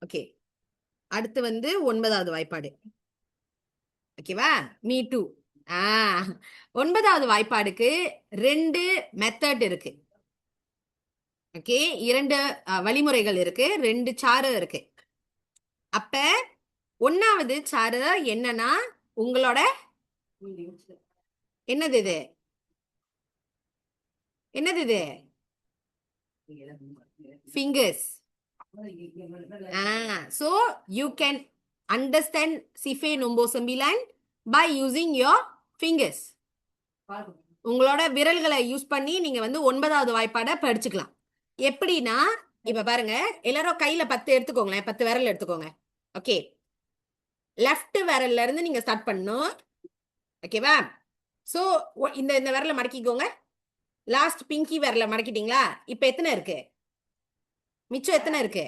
ஓகே, அடுத்து வந்து 9வது வாய்ப்பாடு. ஓகேவா? Me too. 9வது வாய்ப்பாடுக்கு 2 மெத்தட் இருக்கு. ஓகே, 2 வழிமுறைகள் இருக்கு, 2 சாறு இருக்கு. அப்ப 1வது சாறு என்னன்னா உங்களோட என்னது இது? என்னது இது? Fingers. So you can understand Sife Nombo Sembilan by using your fingers. உங்களோட விரல்களை யூஸ் பண்ணி நீங்க வந்து 9வது வாய்ப்பாடை படிச்சுக்கலாம். எப்படின்னா இப்ப பாருங்க, எல்லாரும் கையில 10 எடுத்துக்கோங்களேன், 10 விரல் எடுத்துக்கோங்க. ஓகே, லெஃப்ட் விரல்ல இருந்து நீங்க ஸ்டார்ட் பண்ணணும். ஓகேவா? ஸோ இந்த இந்த விரல மடக்கிக்கோங்க. லாஸ்ட் பிங்கி விரல மடக்கிட்டீங்களா? இப்போ எத்தனை இருக்கு? மிச்சம் எத்தனை இருக்கு?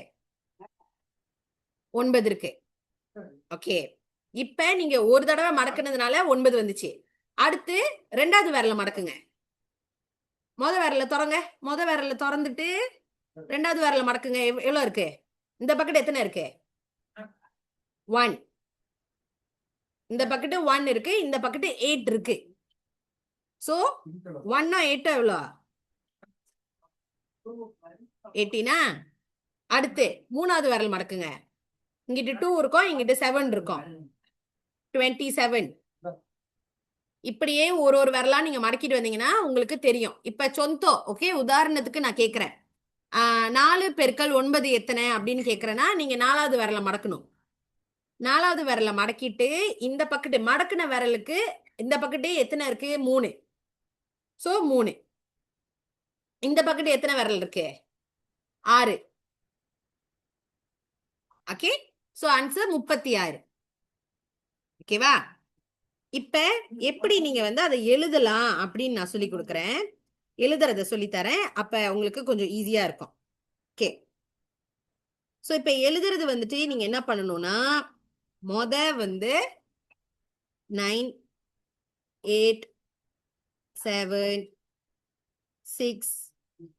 9 இருக்கு. ஓகே, இப்ப நீங்க ஒரு தடவை மடக்குனதுனால 9 வந்துச்சு. அடுத்து ரெண்டாவது விரல மடக்குங்க. முத விரல திறந்துட்டு ரெண்டாவது விரல மடக்குங்க. எவ்வளவு இருக்கு? இந்த பக்கெட் எத்தனை இருக்கு? 1. இந்த பக்கெட் 1 இருக்கு, இந்த பக்கெட் 8 இருக்கு. சோ 1 8 எவ்வளோ? 18. அடுத்து மூணாவது விரல் மடக்குங்க. இங்கிட்டு 2 இருக்கும், இங்கிட்டு 7 இருக்கும். 27. இப்படியே ஒரு ஒரு விரலா நீங்க மடக்கிட்டு வந்தீங்கன்னா உங்களுக்கு தெரியும். இப்ப சொந்தோ, ஓகே, உதாரணத்துக்கு நான் கேட்கிறேன், 4 பெருக்கல் 9 எத்தனை அப்படின்னு கேட்கிறேன்னா நீங்க 4வது விரல மடக்கணும். 4வது விரல மடக்கிட்டு இந்த பக்கெட் மடக்குன விரலுக்கு இந்த பக்கெட் எத்தனை இருக்கு? 3. சோ 3. இந்த பக்கெட் எத்தனை விரல் இருக்கு? 6. Okay, so answer 36. ஓகேவா? இப்ப எப்படி நீங்க வந்து அதை எழுதலாம் அப்படின்னு நான் சொல்லி கொடுக்குறேன். எழுதுறத சொல்லி தரேன். அப்ப உங்களுக்கு கொஞ்சம் ஈஸியா இருக்கும். ஓகே, சோ இப்ப எழுதுறது வந்துட்டு நீங்க என்ன பண்ணணும்னா, மொத வந்து 9 8 7 6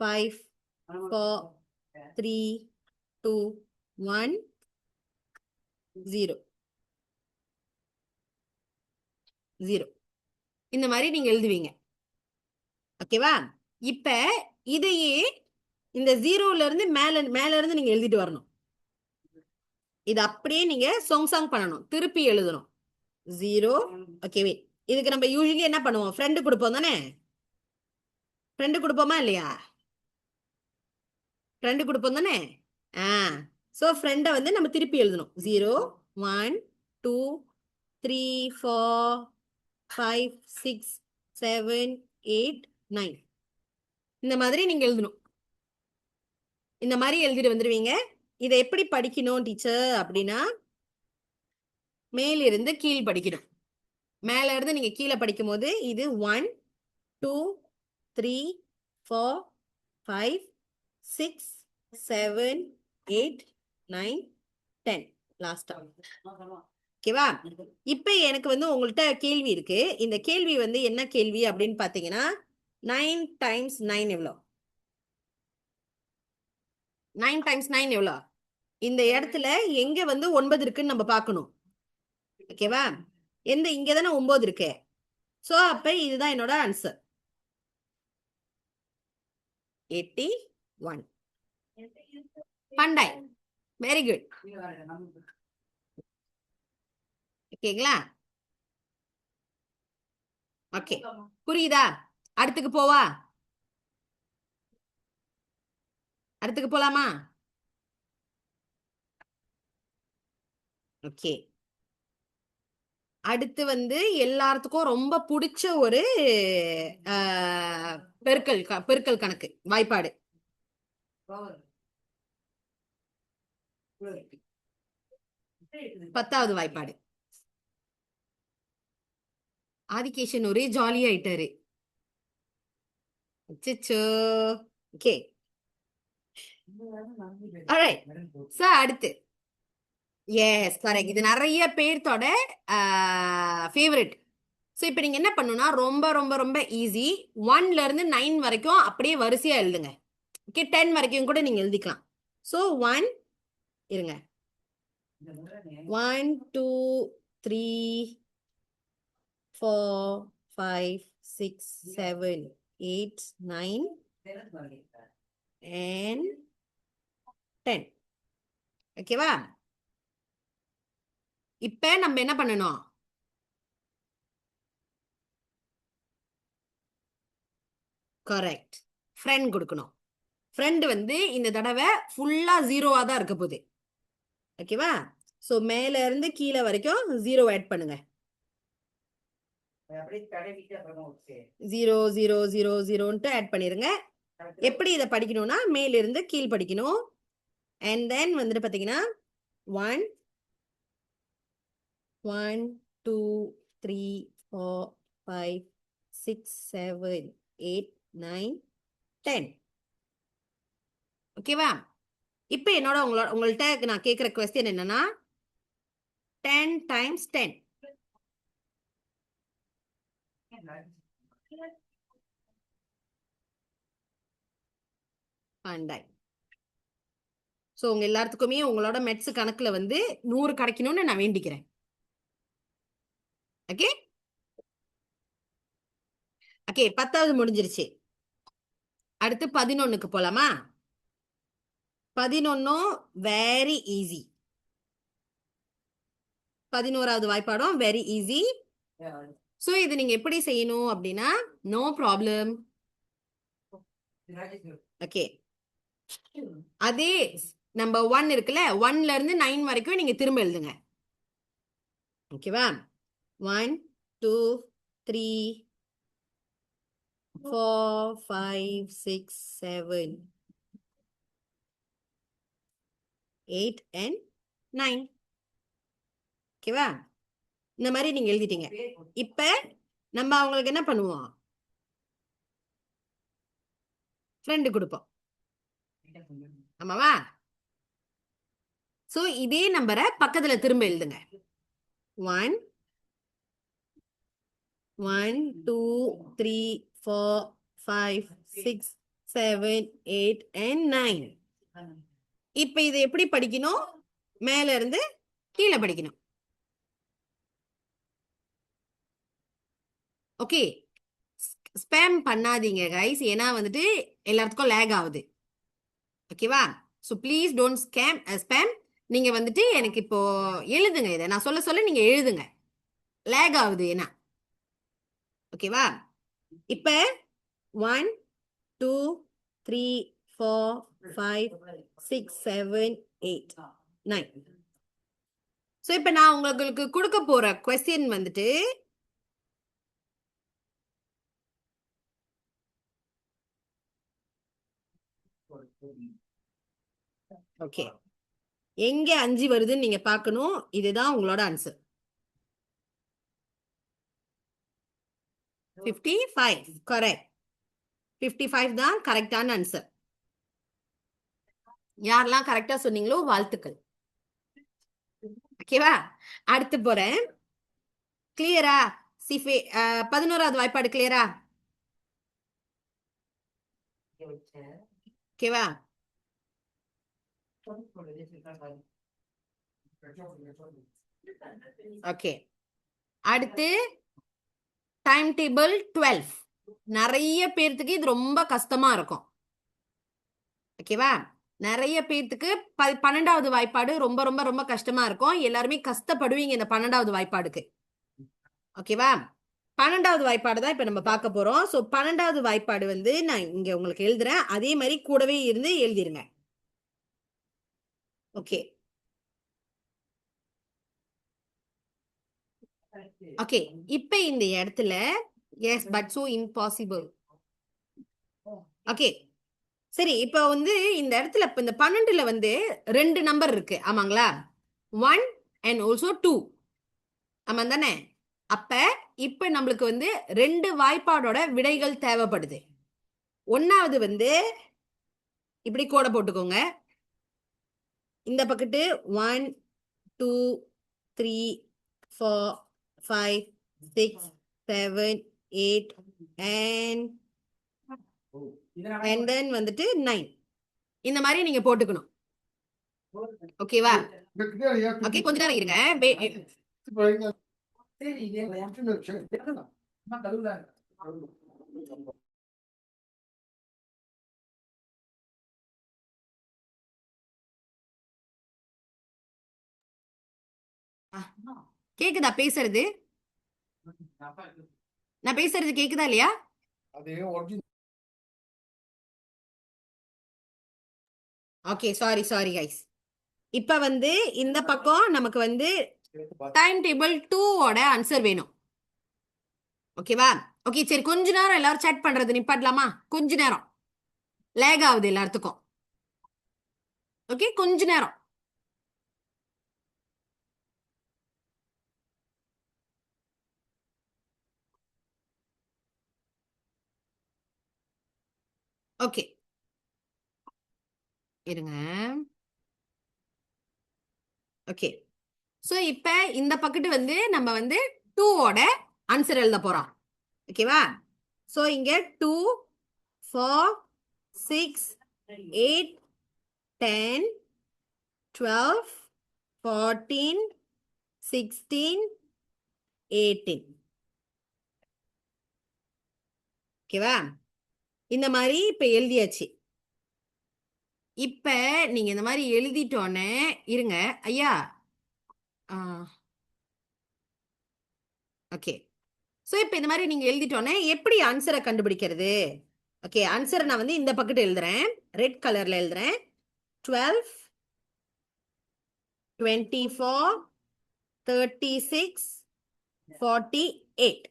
5 4 3 2 1 0 0 இந்த மாதிரி நீங்க எழுதுவீங்க. ஓகேவா? இப்ப இதையே இந்த 0ல இருந்து மேல இருந்து நீங்க எழுதிட்டு வரணும். இது அப்படியே நீங்க சாங் பண்ணணும், திருப்பி எழுதணும். 0. ஓகேவே, இதுக்கு நம்ம யூசுவலி என்ன பண்ணுவோம்? ஃப்ரெண்டு கொடுப்போம் தானே? ஃப்ரெண்டு கொடுப்போமா இல்லையா? ஃப்ரெண்டு கொடுப்போம் தானே? சோ ஃப்ரெண்டை வந்து நம்ம திருப்பி எழுதணும். 0 1 2 3 4 5 6 7 8 9 இந்த மாதிரி நீங்க எழுதணும். இந்த மாதிரி எழுதிட்டு வந்துருவீங்க. இதை எப்படி படிக்கணும் டீச்சர் அப்படின்னா, மேலிருந்து கீழ் படிக்கணும். மேல இருந்து நீங்க கீழே படிக்கும் போது இது 1 2 3 4 5 6 7 8 9 10 லாஸ்டா. ஓகேவா? இப்ப எனக்கு வந்து உங்கள்கிட்ட கேள்வி இருக்கு. இந்த கேள்வி வந்து என்ன கேள்வி அப்படின்னு பாத்தீங்கன்னா, 9 டைம்ஸ் 9 எவ்வளோ? 9 டைம்ஸ் 9 எவ்வளோ? இந்த இடத்துல எங்க வந்து 9 இருக்குன்னு நம்ம பார்க்கணும். ஓகேவா? இங்க தானே 9 இருக்கு. சோ அப்ப இதுதான் என்னோட ஆன்சர், 81. பண்டாய், வெரி குட். ஓகேங்களா? ஓகே, புரியுதா? அடுத்துக்கு போவா? அடுத்துக்கு போலாமா? ஓகே, அடுத்து வந்து எல்லாத்துக்கும் ரொம்ப பிடிச்ச ஒரு பெருக்கல் கணக்கு வாய்ப்பாடு. 10வது வாய்ப்பாடு. ஆதிகேஷன் ஒரே ஜாலி ஆயிட்டாரு. அச்சச்சோ. Okay, alright. சோ அடுத்து, எஸ் கரெக்ட், இது நிறைய பேர்த்தோட ஃபேவரட். ஸோ இப்போ நீங்கள் என்ன பண்ணணும்னா, ரொம்ப ரொம்ப ரொம்ப ஈஸி. 1ல இருந்து 9 வரைக்கும் அப்படியே வரிசையாக எழுதுங்க. ஓகே, 10 வரைக்கும் கூட நீங்கள் எழுதிக்கலாம். ஸோ 1 இருங்க, 1 2 3 4 5 6 7 8 9 and 10. ஓகேவா? இப்ப நம்ம என்ன பண்ணணும்? கரெக்ட், ஃப்ரெண்ட் கொடுக்கணும். ஃப்ரெண்ட் வந்து இந்த தடவை ஃபுல்லா 0வா தான் இருக்க போகுது. ஓகேவா? ஸோ மேல இருந்து கீழே வரைக்கும் 0 ஆட் பண்ணுங்க. 0 0 0 0ன்ட்டு ஆட் பண்ணிருங்க. எப்படி இதை படிக்கணும்னா, மேலிருந்து கீழ் படிக்கணும். அண்ட் தென் வந்துட்டு பார்த்தீங்கன்னா 1 1 2 3 4 5 6 7 8 9 10. ஓகேவா? இப்போ என்னோட உங்கள்கிட்ட நான் கேட்குற கொஸ்டின் என்னன்னா 10 times 10. பண்டாய். ஸோ உங்க எல்லாத்துக்குமே உங்களோட மெட்ஸ் கணக்குல வந்து 100 கிடைக்கணும்னு நான் வேண்டிக்கிறேன். ஓகே ஓகே 10வது முடிஞ்சிருச்சு. அடுத்து 11க்கு போலாமா? 11 வெரி ஈஸி. 11வது வாய்ப்பாடும் வெரி ஈஸி. ஸோ இது நீங்க எப்படி செய்யணும் அப்படின்னா நோ ப்ராப்ளம். ஓகே அதே நம்பர் 1 இருக்குல்ல 1ல இருந்து 9 வரைக்கும் நீங்க திரும்ப எழுதுங்க. ஓகேவா? 1 2 3 4 5 6 7 8 and 9. ஓகேவா? இந்த மாதிரி நீங்க எழுதிட்டீங்க. இப்ப நம்ம அவங்களுக்கு என்ன பண்ணுவோம்? ஃப்ரெண்டு கொடுப்போம். ஆமாவா? சோ இதே நம்பரை பக்கத்துல திரும்ப எழுதுங்க. 1 1 2 3 4 5 6 7 8 and 9. இப்ப இது எப்படி படிக்கணும்? மேல இருந்து கீழே படிக்கணும். ஓகே ஸ்பேம் பண்ணாதீங்க கைஸ், ஏன்னா வந்துட்டு எல்லாத்துக்கும் லேக் ஆகுது. ஓகேவா? So please don't spam. நீங்க வந்துட்டு எனக்கு இப்போ எழுதுங்க, இதை நான் சொல்ல சொல்ல நீங்க எழுதுங்க. லேக் ஆகுது ஏன்னா. ஓகேவா? இப்ப 1 2 3 4 5 6 7 8 9. ஸோ இப்ப நான் உங்களுக்கு கொடுக்க போற கொஸ்டின் வந்துட்டு ஓகே எங்க 5 வருதுன்னு நீங்க பார்க்கணும். இதுதான் உங்களோட ஆன்சர். 55 கரெக்ட். 55 தான் கரெக்டான ஆன்சர். யாரெல்லாம் கரெக்டா சொன்னீங்களோ வாழ்த்துக்கள். ஓகேவா? அடுத்து போறேன். கிளியரா? 11வது வாய்ப்பாடு கிளியரா? ஓகேவா? ஓகே அடுத்து டைம் டேபிள் 12. நிறைய பேர்த்துக்கு இது ரொம்ப கஷ்டமா இருக்கும். ஓகேவா? நிறைய பேர்த்துக்கு 12வது வாய்ப்பாடு ரொம்ப ரொம்ப ரொம்ப கஷ்டமா இருக்கும். எல்லாருமே கஷ்டப்படுவீங்க இந்த 12வது வாய்ப்பாடுக்கு. ஓகேவா? 12வது வாய்ப்பாடு தான் இப்ப நம்ம பார்க்க போறோம். ஸோ 12வது வாய்ப்பாடு வந்து நான் இங்க உங்களுக்கு எழுதுறேன், அதே மாதிரி கூடவே இருந்து எழுதிருங்க. ஓகே ஓகே இப்ப இந்த இடத்துல yes but so impossible. Okay சரி இப்ப வந்து இந்த இடத்துல இந்த 12ல வந்து 2 நம்பர் இருக்கு ஆமாங்களா? 1 and also 2. ஆமா தானே? அப்ப இப்ப நம்மளுக்கு வந்து 2 வாய்ப்பாடோட விடைகள் தேவைப்படுது. ஒன்னாவது வந்து இப்படி கோடை போட்டுக்கோங்க. இந்த பக்கத்து 1 2 3 4 5 6 7 8 and then வந்துட்டு 9. இந்த மாதிரி நீங்க போட்டுக்கணும். ஓகேவா? ஓகே கொஞ்ச நேரம் இருங்க. கேக்குதா பேசுறது? நான் பேசுறது கேக்குதா இல்லையா? Okay sorry sorry guys. இப்ப வந்து இந்த பக்கம் நமக்கு வந்து டைம் டேபிள் 2 ஓட ஆன்சர் வேணும். ஓகேவா? ஓகே சரி கொஞ்ச நேரம் எல்லாரும் சேட் பண்றது நிப்பாட்டலாமா? கொஞ்ச நேரம் லேக் ஆகுது எல்லாத்துக்கும். ஓகே கொஞ்ச நேரம். ஓகே இருங்க. ஓகே ஸோ இப்போ இந்த பக்கெட்டு வந்து நம்ம வந்து 2ஓட ஆன்சர் எழுத போறோம். ஓகேவா? ஸோ இங்க 2, 4, 6, 8, 10, 12, 14, 16, 18. ஓகேவா? இந்த மாதிரி இப்ப எழுதியாச்சு. இப்ப நீங்க இந்த மாதிரி எழுதிட்டோன்னே இருங்க ஐயா. ஓகே ஸோ இப்போ இந்த மாதிரி நீங்க எழுதிட்டோன்னே எப்படி ஆன்சரை கண்டுபிடிக்கிறது? ஓகே ஆன்சரை நான் வந்து இந்த பக்கெட் எழுதுறேன், ரெட் கலர்ல எழுதுறேன். 12, 24, 36, 48.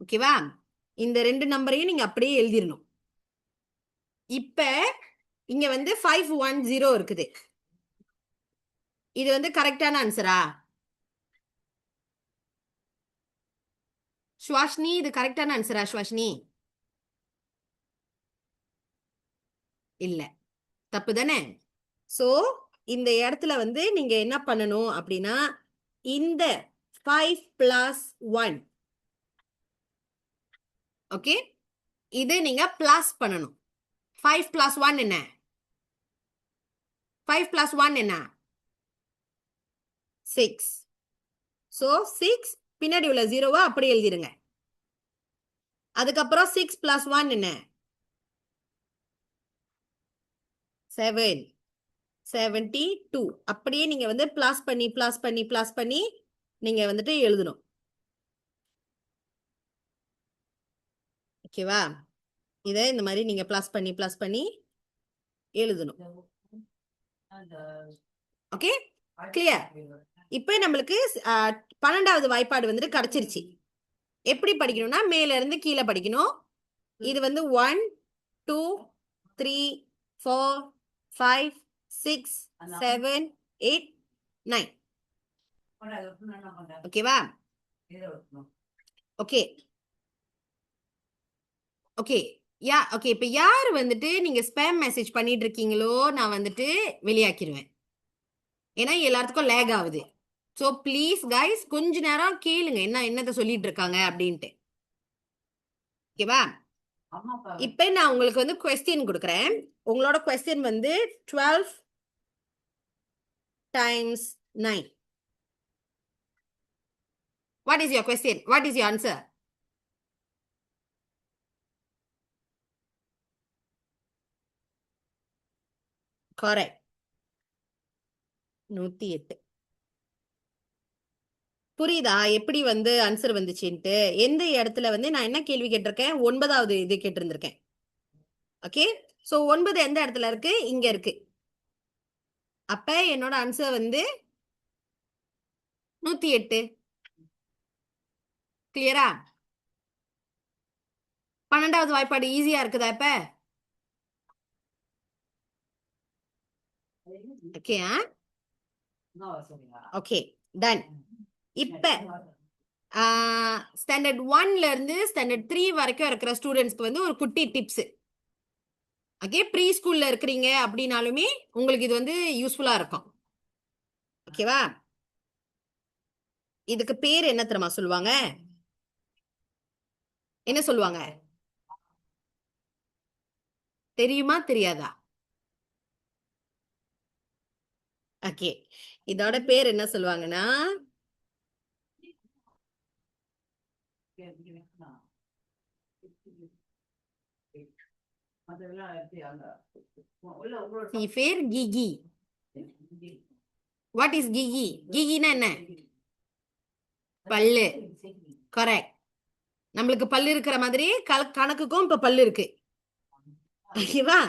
ஓகேவா? இந்த ரெண்டு நம்பரையும் நீங்க அப்படியே எழுதிடணும். இப்ப இங்க வந்து 510 இருக்குது. இது வந்து கரெக்டான ஆன்சரா? சுவாஷினி இது கரெக்டான ஆன்சரா சுவாஷினி? இல்ல, தப்பு தானே? சோ இந்த இடத்துல வந்து நீங்க என்ன பண்ணணும் அப்படின்னா இந்த 5 plus 1, ஓகே, இது நீங்க பிளஸ் பண்ணணும். 5 plus 1 என்ன? 5 plus 1 என்ன? 6. சோ 6 பின்னாடி உள்ள 0-வ அப்படி எழுதிருங்க. அதுக்கப்புறம் 6 plus 1 என்ன? 7. 72. அப்படியே நீங்க வந்து பிளஸ் பண்ணி நீங்க வந்துட்டு எழுதணும். ஓகேவா? இதை இந்த மாதிரி நீங்க பிளஸ் பண்ணி எழுதணும். Okay clear? இப்ப நம்மளுக்கு 12வது வாய்ப்பாடு வந்துட்டு கிடைச்சிருச்சு. எப்படி படிக்கணும்னா மேல இருந்து கீழே படிக்கணும். இது வந்து 1, 2, 3, 4, 5, 6, 7, 8, 9. ஓகேவா? ஓகே ஓகே ஓகே இப்ப யார் வந்துட்டு நீங்க ஸ்பேம் மெசேஜ் பண்ணிட்டு இருக்கீங்களோ நான் வந்துட்டு வெளியாக்கிடுவேன். ஏன்னா எல்லாத்துக்கும் லேக் ஆகுது. ஸோ ப்ளீஸ் கைஸ் கொஞ்ச நேரம் கேளுங்க என்னத்தை சொல்லிட்டு இருக்காங்க அப்படின்ட்டு. ஓகேவா? இப்ப நான் உங்களுக்கு வந்து கொஸ்டின் கொடுக்குறேன். உங்களோட கொஸ்டின் வந்து 12 times 9. What is your question? What is your answer? Correct. 108. புரியுதா எப்படி வந்து ஆன்சர் வந்துச்சுன்ட்டு? எந்த இடத்துல வந்து நான் என்ன கேள்வி கேட்டிருக்கேன்? 9வது இது கேட்டிருந்திருக்கேன். ஓகே சோ 9 எந்த இடத்துல இருக்கு? இங்க இருக்கு. அப்ப என்னோட ஆன்சர் வந்து 108. கிளியரா? 12வது வாய்ப்பாடு ஈஸியா இருக்குதா இப்ப? Okay okay done. இப்ப ஸ்டாண்டர்ட் 1ல இருந்து ஸ்டாண்டர்ட் 3 வரைக்கும் இருக்கிற ஸ்டூடெண்ட்ஸ்க்கு வந்து ஒரு குட்டி டிப்ஸ். ஓகே ப்ரீ ஸ்கூல்ல இருக்கிறீங்க அப்படின்னாலுமே உங்களுக்கு இது வந்து யூஸ்ஃபுல்லா இருக்கும். ஓகேவா? இதுக்கு பேர் என்ன தெரியுமா சொல்லுவாங்க? என்ன சொல்லுவாங்க தெரியுமா தெரியாதா? ஓகே இதோட பேர் என்ன சொல்லுவாங்கன்னா பேர் கிகி. வாட் இஸ் கிகி? கிகினா என்ன? பல்லு. கரெக்ட். நம்மளுக்கு பல்லு இருக்கிற மாதிரி கணக்குக்கும் இப்ப பல்லு இருக்கு. ஓகேவா?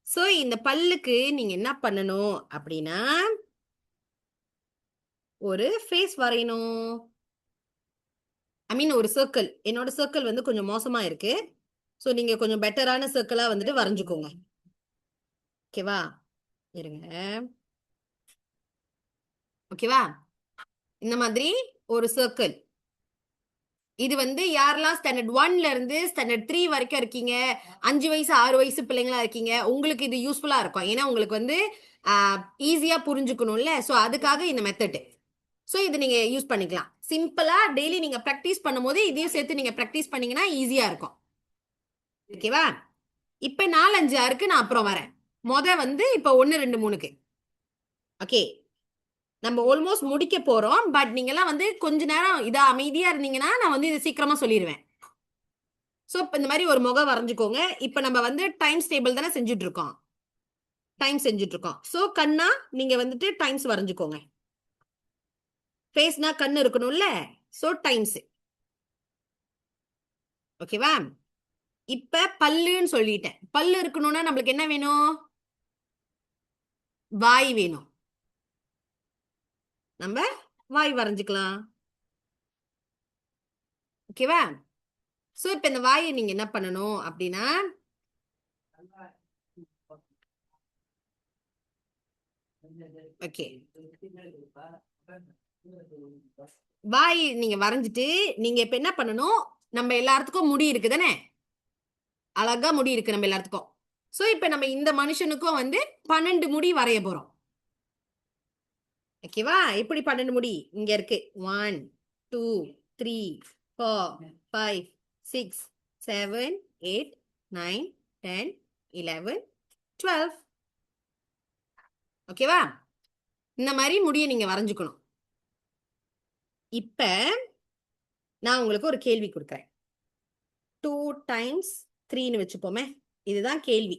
சோ இந்த பல்லுக்கு நீங்க என்ன பண்ணணும் அப்படின்னா ஒரு ஃபேஸ் வரையணும். ஐ மீன் ஒரு சர்க்கிள். என்னோட சர்க்கிள் வந்து கொஞ்சம் மோசமா இருக்கு. சோ நீங்க கொஞ்சம் பெட்டரான சர்க்கிளா வந்துட்டு வரைஞ்சுக்கோங்க. ஓகேவா? இருங்க. ஓகேவா? இந்த மாதிரி ஒரு சர்க்கிள். இது வந்து யாரெல்லாம் ஸ்டாண்டர்ட் 1ல இருந்து ஸ்டாண்டர்ட் 3 வரைக்கும் இருக்கீங்க, 5 வயசு 6 வயசு பிள்ளைங்களா இருக்கீங்க, உங்களுக்கு இது யூஸ்ஃபுல்லா இருக்கும். ஏன்னா உங்களுக்கு வந்து ஈஸியா புரிஞ்சுக்கணும்ல. ஸோ அதுக்காக இந்த மெத்தட். ஸோ இது நீங்க யூஸ் பண்ணிக்கலாம். சிம்பிளா டெய்லி நீங்க ப்ராக்டிஸ் பண்ணும்போது இதையும் சேர்த்து நீங்க ப்ராக்டிஸ் பண்ணீங்கன்னா ஈஸியா இருக்கும். ஓகேவா? இப்ப 4, 5, 6க்கு நான் அப்புறம் வரேன். வந்து இப்ப 1, 2, 3க்கு. ஓகே, நம்ம ஆல்மோஸ்ட் முடிக்க போறோம். பட் நீங்க எல்லாம் வந்து கொஞ்ச நேரம் இதா அமைதியா இருந்தீங்கன்னா நான் வந்து இது சீக்கிரமா சொல்லிடுவேன். ஸோ இப்ப இந்த மாதிரி ஒரு முகம் வரைஞ்சுக்கோங்க. இப்ப நம்ம வந்து டைம்ஸ் டேபிள் தானே செஞ்சுட்டு இருக்கோம். டைம் செஞ்சுட்டு இருக்கோம். ஸோ கண்ணா நீங்க வந்துட்டு டைம்ஸ் வரைஞ்சுக்கோங்க. ஃபேஸ்னா கண்ணு இருக்கணும்ல. So times. ஓகேவா? இப்ப பல்லுன்னு சொல்லிட்டேன். பல்லு இருக்கணும்னா நம்மளுக்கு என்ன வேணும்? வாய் வேணும். நம்ம வாய் வரைஞ்சுக்கலாம். ஓகேவா? சோ இப்ப இந்த வாயை நீங்க என்ன பண்ணணும் அப்படின்னா, ஓகே, வாய் நீங்க வரைஞ்சிட்டு நீங்க இப்ப என்ன பண்ணணும், நம்ம எல்லாத்துக்கும் முடி இருக்கு தானே, அழகா முடி இருக்கு நம்ம எல்லாத்துக்கும். சோ இப்ப நம்ம இந்த மனுஷனுக்கும் வந்து 12 முடி வரைய போறோம். ஓகேவா? இப்படி 12 முடி இங்க இருக்கு. 1 2 3 4 5 6 7 8 9 10 11 12. ஓகேவா? இந்த மாதிரி முடிய நீங்க வரைஞ்சுக்கணும். இப்ப நான் உங்களுக்கு ஒரு கேள்வி கொடுக்குறேன். 2 times 3ன்னு வச்சுப்போமே, இதுதான் கேள்வி.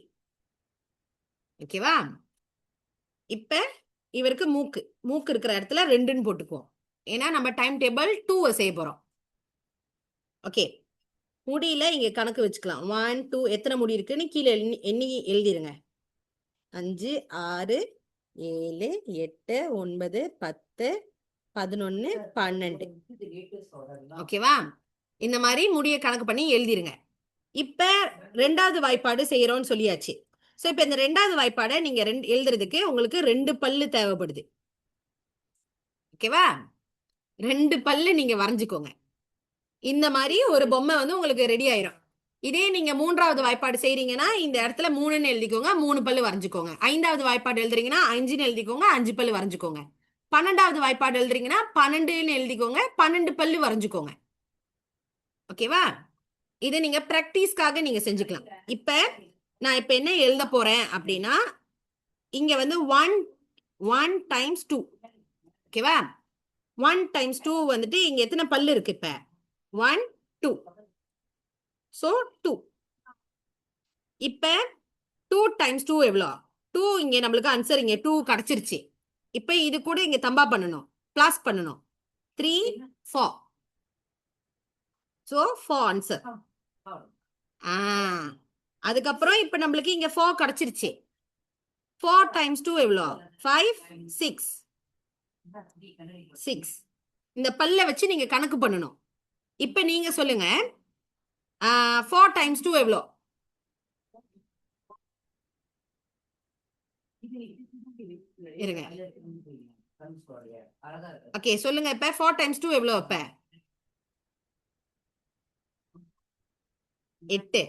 ஓகேவா? இப்ப இவருக்கு மூக்கு மூக்கு இருக்கிற இடத்துல 2ன்னு போட்டுக்குவோம். ஏன்னா நம்ம டைம் டேபிள் 2 செய்ய போறோம். ஓகே, முடியில இங்க கணக்கு வச்சுக்கலாம். 1 2 எத்தனை முடி இருக்குன்னு கீழே எண்ணி எழுதிருங்க. 5 6 7 8 9 10 11 12. ஓகேவா? இந்த மாதிரி முடிய கணக்கு பண்ணி எழுதிருங்க. இப்ப 2வது வாய்ப்பாடு செய்யறோம்னு சொல்லியாச்சு. சோ இப்ப இந்த 2வது வாய்ப்பாடை நீங்க எழுதுறதுக்கு உங்களுக்கு 2 பல்லு தேவைப்படுது. ஓகேவா? 2 பல்லு நீங்க வரைஞ்சுக்கோங்க. இந்த மாதிரி ஒரு பொம்மை வந்து உங்களுக்கு ரெடி ஆயிரும். இதே நீங்க 3வது வாய்ப்பாடு செய்றீங்கன்னா இந்த இடத்துல 3ன்னு எழுதிக்கோங்க, 3 பல்லு வரைஞ்சுக்கோங்க. 5வது வாய்ப்பாடு எழுதுறீங்கன்னா 5ன்னு எழுதிக்கோங்க, 5 பல்லு வரைஞ்சுக்கோங்க. 12வது வாய்ப்பாடு எழுதுறீங்கன்னா 12ன்னு எழுதிக்கோங்க, 12 பல்லு வரைஞ்சுக்கோங்க. ஓகேவா? இதை நீங்க பிராக்டிஸ்க்காக நீங்க செஞ்சுக்கலாம். இப்ப நான் இப்ப என்ன எழுத போறேன் அப்படின்னா, இங்க வந்து 1 times 2. ஓகேவா? 1 times 2 வந்துட்டு இங்க எத்தனை பல்லு இருக்கு? இப்ப 1 2. சோ 2. இப்ப 2 times 2 எவ்வளோ? 2 இங்க நம்மளுக்கு ஆன்சர் இங்க 2 கிடைச்சிருச்சு. இப்ப இது கூட இங்க தம்பா பண்ணணும், பிளஸ் பண்ணணும். 3 4. So 4 answer. அதுக்கப்புறம் இப்ப நம்மளுக்கு இங்க 4 கிடைச்சிருச்சு. 4 times 2 எவ்வளோ? 5 6. 6. இந்த பல்ல வச்சு நீங்க கணக்கு பண்ணணும். இப்ப நீங்க சொல்லுங்க, 4 times 2 எவ்வளோ? இருங்க. ஓகே சொல்லுங்க. இப்ப 4 times 2 எவ்வளோ? இப்ப 8.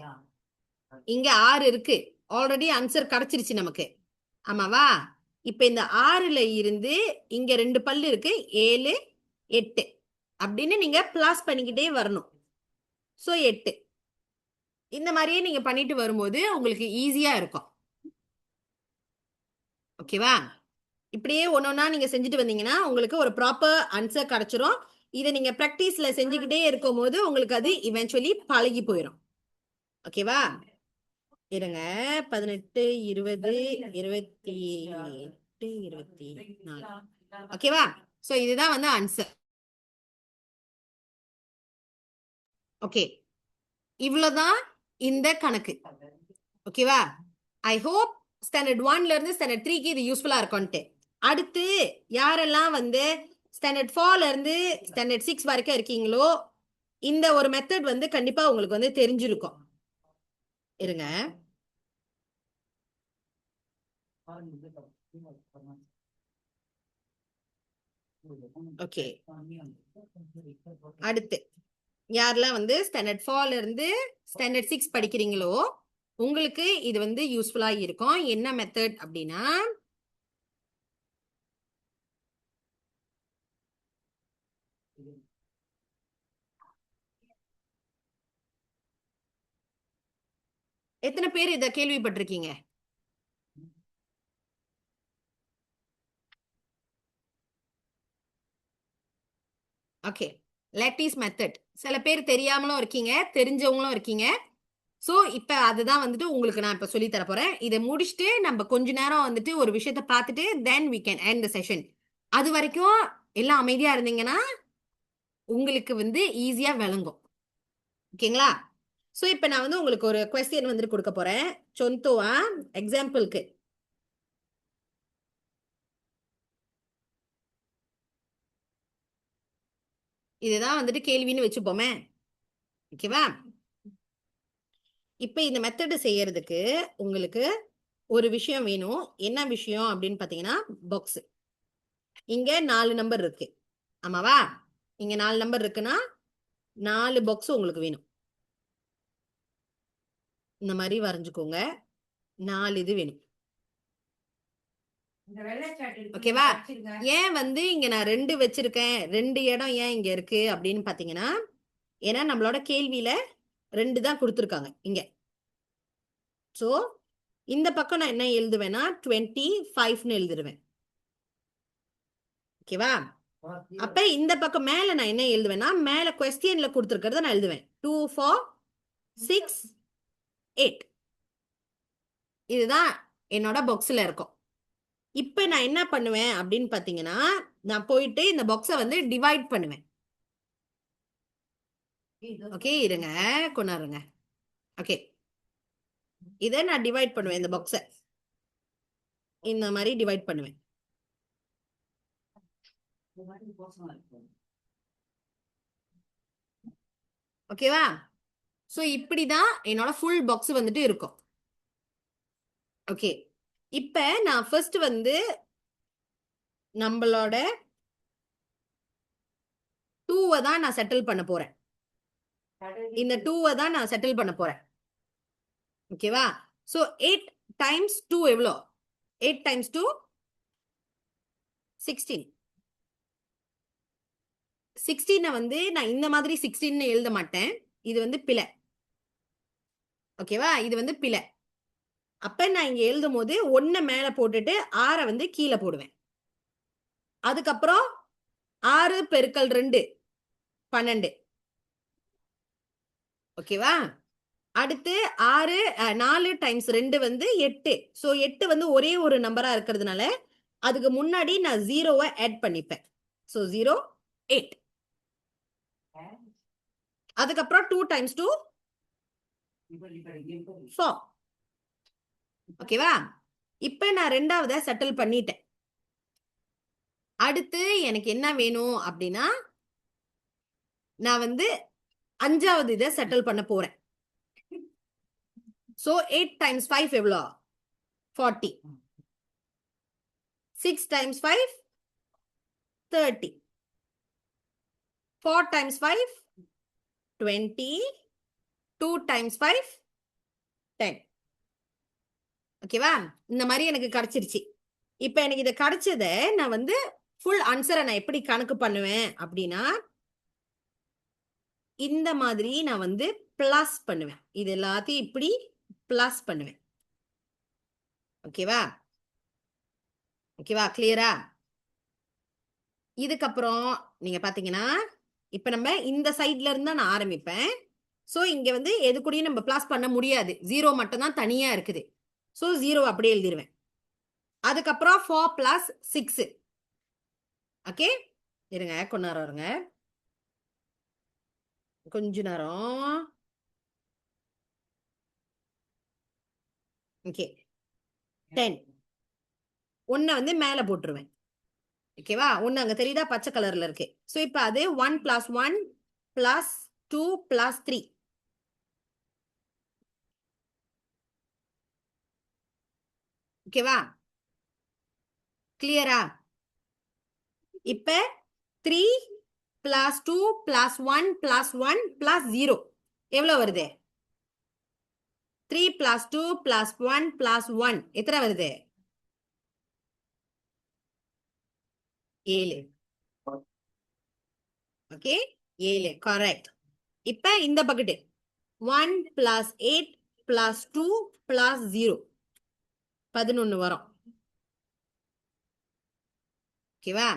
இங்க 6 இருக்கு. ஆல்ரெடி ஆன்சர் கிடைச்சிருச்சு நமக்கு. ஆமாவா? இப்ப இந்த 6ல இருந்து இங்க 2 பல்லு இருக்கு, 7 8 அப்படின்னு நீங்க பிளஸ் பண்ணிக்கிட்டே வரணும். சோ 8. இந்த மாதிரியே நீங்க பண்ணிட்டு வரும்போது உங்களுக்கு ஈஸியா இருக்கும். ஓகேவா? இப்படியே ஒன்னொன்னா நீங்க செஞ்சுட்டு வந்தீங்கன்னா உங்களுக்கு ஒரு ப்ராப்பர் ஆன்சர் கிடைச்சிரும். இதை நீங்க பிராக்டிஸ்ல செஞ்சுக்கிட்டே இருக்கும் போது உங்களுக்கு அது இவென்ச்சுவலி பழகி போயிடும். ஓகேவா? இருங்க. 18 20 28 24. ஓகேவா? சோ இதுதான் வந்து ஆன்சர். ஓகே, இவ்வளவுதான் இந்த கணக்கு. ஓகேவா? ஐ ஹோப் ஸ்டாண்டர்ட் 1ல இருந்து ஸ்டாண்டர்ட் 3க்கு இது யூஸ்ஃபுல்லா இருக்கும்ட்டு. அடுத்து யாரெல்லாம் வந்து ஸ்டாண்டர்ட் 4ல இருந்து ஸ்டாண்டர்ட் 6 வரைக்கும் இருக்கீங்களோ இந்த ஒரு மெத்தட் வந்து கண்டிப்பா உங்களுக்கு வந்து தெரிஞ்சிருக்கும். இருங்க. ஓகே, அடுத்து யாரெல்லாம் வந்து ஸ்டாண்டர்ட் 4ல இருந்து ஸ்டாண்டர்ட் 6 படிக்கிறீங்களோ உங்களுக்கு இது வந்து யூஸ்ஃபுல்லா இருக்கும். என்ன மெத்தட் அப்படின்னா, எத்தனை பேர் இத கேள்விப்பட்டிருக்கீங்க? Okay, lattice method. சில பேர் தெரியாமலும் இருக்கீங்க, தெரிஞ்சவங்களும் இருக்கீங்க. ஸோ இப்போ அதுதான் வந்துட்டு உங்களுக்கு நான் இப்போ சொல்லி தர போறேன். இதை முடிச்சுட்டு நம்ம கொஞ்ச நேரம் வந்துட்டு ஒரு விஷயத்த பார்த்துட்டு தென் we can end the session. அது வரைக்கும் எல்லாம் அமைதியா இருந்தீங்கன்னா உங்களுக்கு வந்து ஈஸியா விளங்கும். ஓகேங்களா? ஸோ இப்போ நான் வந்து உங்களுக்கு ஒரு கொஸ்டின் வந்துட்டு கொடுக்க போறேன். சொந்தோவா எக்ஸாம்பிளுக்கு இதுதான் வந்துட்டு கேள்வின்னு வச்சுப்போமே. ஓகேவா? இப்போ இந்த மெத்தடு செய்யறதுக்கு உங்களுக்கு ஒரு விஷயம் வேணும். என்ன விஷயம் அப்படின்னு பார்த்தீங்கன்னா பாக்ஸ். இங்க 4 நம்பர் இருக்கு. ஆமாவா? இங்க 4 நம்பர் இருக்குன்னா 4 பாக்ஸ் உங்களுக்கு வேணும். இந்த மாதிரி வரைஞ்சுக்கோங்க. 4 இது வேணும். ஓகேவா? ஏன் வந்து இங்க நான் 2 வச்சிருக்கேன், 2 இடம் ஏன் இங்க இருக்கு அப்படின்னு பாத்தீங்கன்னா, ஏன்னா நம்மளோட கேள்வியில 2 தான் கொடுத்துருக்காங்க இங்க. சோ இந்த பக்கம் நான் என்ன எழுதுவேன்னா 25ன்னு எழுதுருவேன். ஓகேவா? அப்ப இந்த பக்கம் மேல நான் என்ன எழுதுவேன்னா மேல கொஸ்டின்ல கொடுத்துருக்கிறத நான் எழுதுவேன் 2 4 6 8. இதுதான் என்னோட பாக்ஸ்ல இருக்கும். இப்ப நான் என்ன பண்ணுவேன் அப்படின்னு பாத்தீங்கன்னா நான் போயிட்டு இந்த பாக்ஸை வந்து டிவைட் பண்ணுவேன். ஓகே, இருங்க கொண்டாருங்க. ஓகே, இதை நான் டிவைட் பண்ணுவேன். இந்த பாக்ஸை இந்த மாதிரி டிவைட் பண்ணுவேன். ஓகேவா? ஸோ இப்படிதான் என்னோட ஃபுல் பாக்ஸ் வந்துட்டு இருக்கும். ஓகே, இப்ப நான் ஃபர்ஸ்ட் வந்து நம்மளோட 2 தான் நான் செட்டில் பண்ண போறேன். இந்த 2 தான் நான் செட்டில் பண்ண போறேன். ஓகேவா? ஸோ 8 டைம்ஸ் 2 எவ்வளோ? 8 டைம்ஸ் 2 16. 16 வந்து நான் இந்த மாதிரி 16 எழுத மாட்டேன். இது வந்து பிழை. ஓகேவா? இது வந்து பிழை. அப்ப நான் இங்க எழுதும் போது 1 மேல போட்டுட்டு 6 வந்து கீழே போடுவேன். அதுக்கப்புறம் 6 பெருக்கல் 2 12. ஓகேவா? அடுத்து 6 4 டைம்ஸ் 2 வந்து 8. ஸோ 8 வந்து ஒரே ஒரு நம்பரா இருக்கிறதுனால அதுக்கு முன்னாடி நான் 0வை ஆட் பண்ணிப்பேன். ஸோ 0 8. அதுக்கப்புறம் 2 டைம்ஸ் 2 4. ஓகேவா? இப்ப நான் ரெண்டாவத செட்டில் பண்ணிட்டேன். அடுத்து எனக்கு என்ன வேணும் அப்படின்னா நான் வந்து 5வது இதை செட்டில் பண்ண போறேன். ஸோ 8 டைம்ஸ் 5 எவ்வளோ? 40. 6 டைம்ஸ் 5 30. 4 டைம்ஸ் 5 20. 2 டைம்ஸ் 5 10. ஓகேவா? இந்த மாதிரி எனக்கு கிடைச்சிருச்சு. இப்போ எனக்கு இதை கிடைச்சத நான் வந்து ஃபுல் ஆன்சரை நான் எப்படி கணக்கு பண்ணுவேன் அப்படின்னா இந்த மாதிரி நான் வந்து பிளஸ் பண்ணுவேன். இது எல்லாத்தையும் இப்படி பிளஸ் பண்ணுவேன். ஓகேவா? ஓகேவா? கிளியரா? இதுக்கப்புறம் நீங்க பாத்தீங்கன்னா இப்ப நம்ம இந்த சைட்ல இருந்தா நான் ஆரம்பிப்பேன். ஸோ இங்க வந்து எது கூடயும் நம்ம பிளஸ் பண்ண முடியாது. 0 மட்டும் தான் தனியா இருக்குது. ஸோ 0 அப்படியே எழுதிருவேன். அதுக்கப்புறம் 4 பிளஸ் 6. ஓகே, இருங்க கொஞ்ச நேரம் இருங்க. கொஞ்ச நேரம். ஓகே, 10. 1 வந்து மேல போட்டுருவேன். ஓகேவா? 1 அங்க தெரியுதா? பச்சை கலர்ல இருக்கு. ஸோ இப்போ அது 1 பிளஸ் 1 பிளஸ் 2 பிளஸ் 3. ஓகேவா? கிளியரா? இப்ப 3 plus 2 plus 1 plus 1 plus 0 எவ்வளவு வருது? 3 plus 2 plus 1 plus 1 எத்தனை வருது? 7. Okay, 7 correct. இப்ப இந்த பக்கெட் 1 plus 8 plus 2 plus 0 11 வரும். ஓகேவா?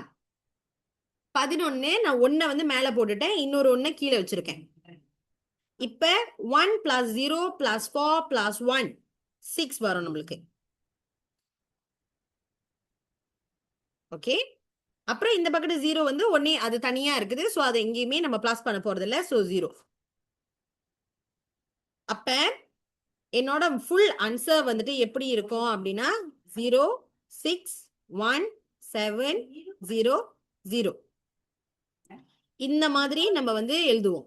11 நான் 1 வந்து மேல போட்டுட்டேன், இன்னொரு 1 கீழே வச்சிருக்கேன். இப்ப 1 plus 0 plus 4 plus 1 6 வரும் நம்மளுக்கு. ஓகே, அப்புறம் இந்த பக்கெட் 0 வந்து ஒன்னே அது தனியா இருக்குது. சோ அதை எங்கேயுமே நம்ம பிளஸ் பண்ண போறது இல்ல. சோ 0. அப்ப என்னோட ஃபுல் ஆன்சர் வந்துட்டு எப்படி இருக்கும் அப்படின்னா 0 6 1 7 0 0 இந்த மாதிரி நம்ம வந்து எழுதுவோம்.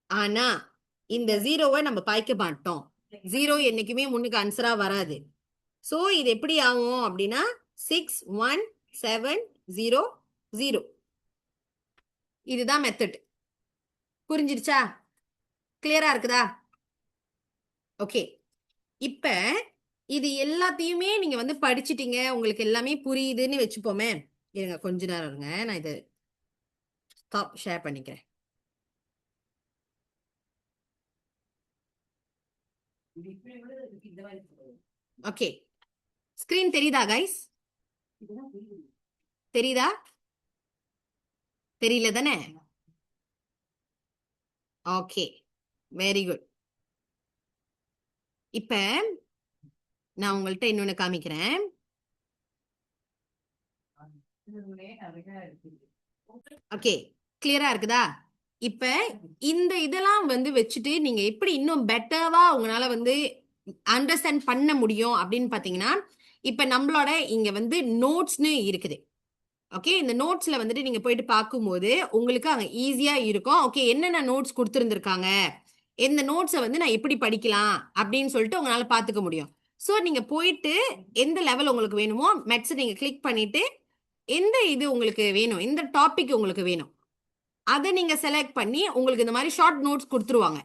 ஆனா இந்த 0வை நம்ம பாய்க்க மாட்டோம். 0 என்னைக்குமே முன்னுக்கு ஆன்சரா வராது. சோ இது எப்படி ஆகும் அப்படின்னா 6 1 7 0 0. இதுதான் மெத்தட். புரிஞ்சிருச்சா? கிளியரா இருக்குதா? ஓகே, இப்ப இது எல்லாத்தையுமே நீங்க வந்து படிச்சிட்டீங்க, உங்களுக்கு எல்லாமே புரியுதுன்னு வச்சுப்போமே. இருங்க கொஞ்ச நேரம் இருங்க, நான் இதை ஸ்டாப் ஷேர் பண்ணிக்கிறேன். ஓகே, ஸ்கிரீன் தெரியுதா கைஸ்? தெரியுதா? தெரியல தானே? Okay, very good. இப்ப நான் உங்கள்ட்ட இன்னொன்னு காமிக்கிறேன். ஓகே, கிளியரா இருக்குதா? இப்ப இந்த இதெல்லாம் வந்து வச்சுட்டு நீங்க எப்படி இன்னும் பெட்டரா உங்களால வந்து அண்டர்ஸ்டாண்ட் பண்ண முடியும் அப்படின்னு பாத்தீங்கன்னா, இப்ப நம்மளோட இங்க வந்து நோட்ஸ்னு இருக்குது. ஓகே, இந்த நோட்ஸ்ல வந்துட்டு நீங்க போயிட்டு பார்க்கும்போது உங்களுக்கு அங்க ஈஸியா இருக்கும். ஓகே, என்னென்ன நோட்ஸ் கொடுத்துருந்துருக்காங்க, இந்த நோட்ஸை வந்து நான் எப்படி படிக்கலாம் அப்படின்னு சொல்லிட்டு உங்களால பாத்துக்க முடியும். ஸோ நீங்க போயிட்டு எந்த லெவல் உங்களுக்கு வேணுமோ மெட்ஸ் நீங்க கிளிக் பண்ணிட்டு எந்த இது உங்களுக்கு வேணும், எந்த டாபிக் உங்களுக்கு வேணும் அதை நீங்க செலக்ட் பண்ணி உங்களுக்கு இந்த மாதிரி ஷார்ட் நோட்ஸ் கொடுத்துருவாங்க.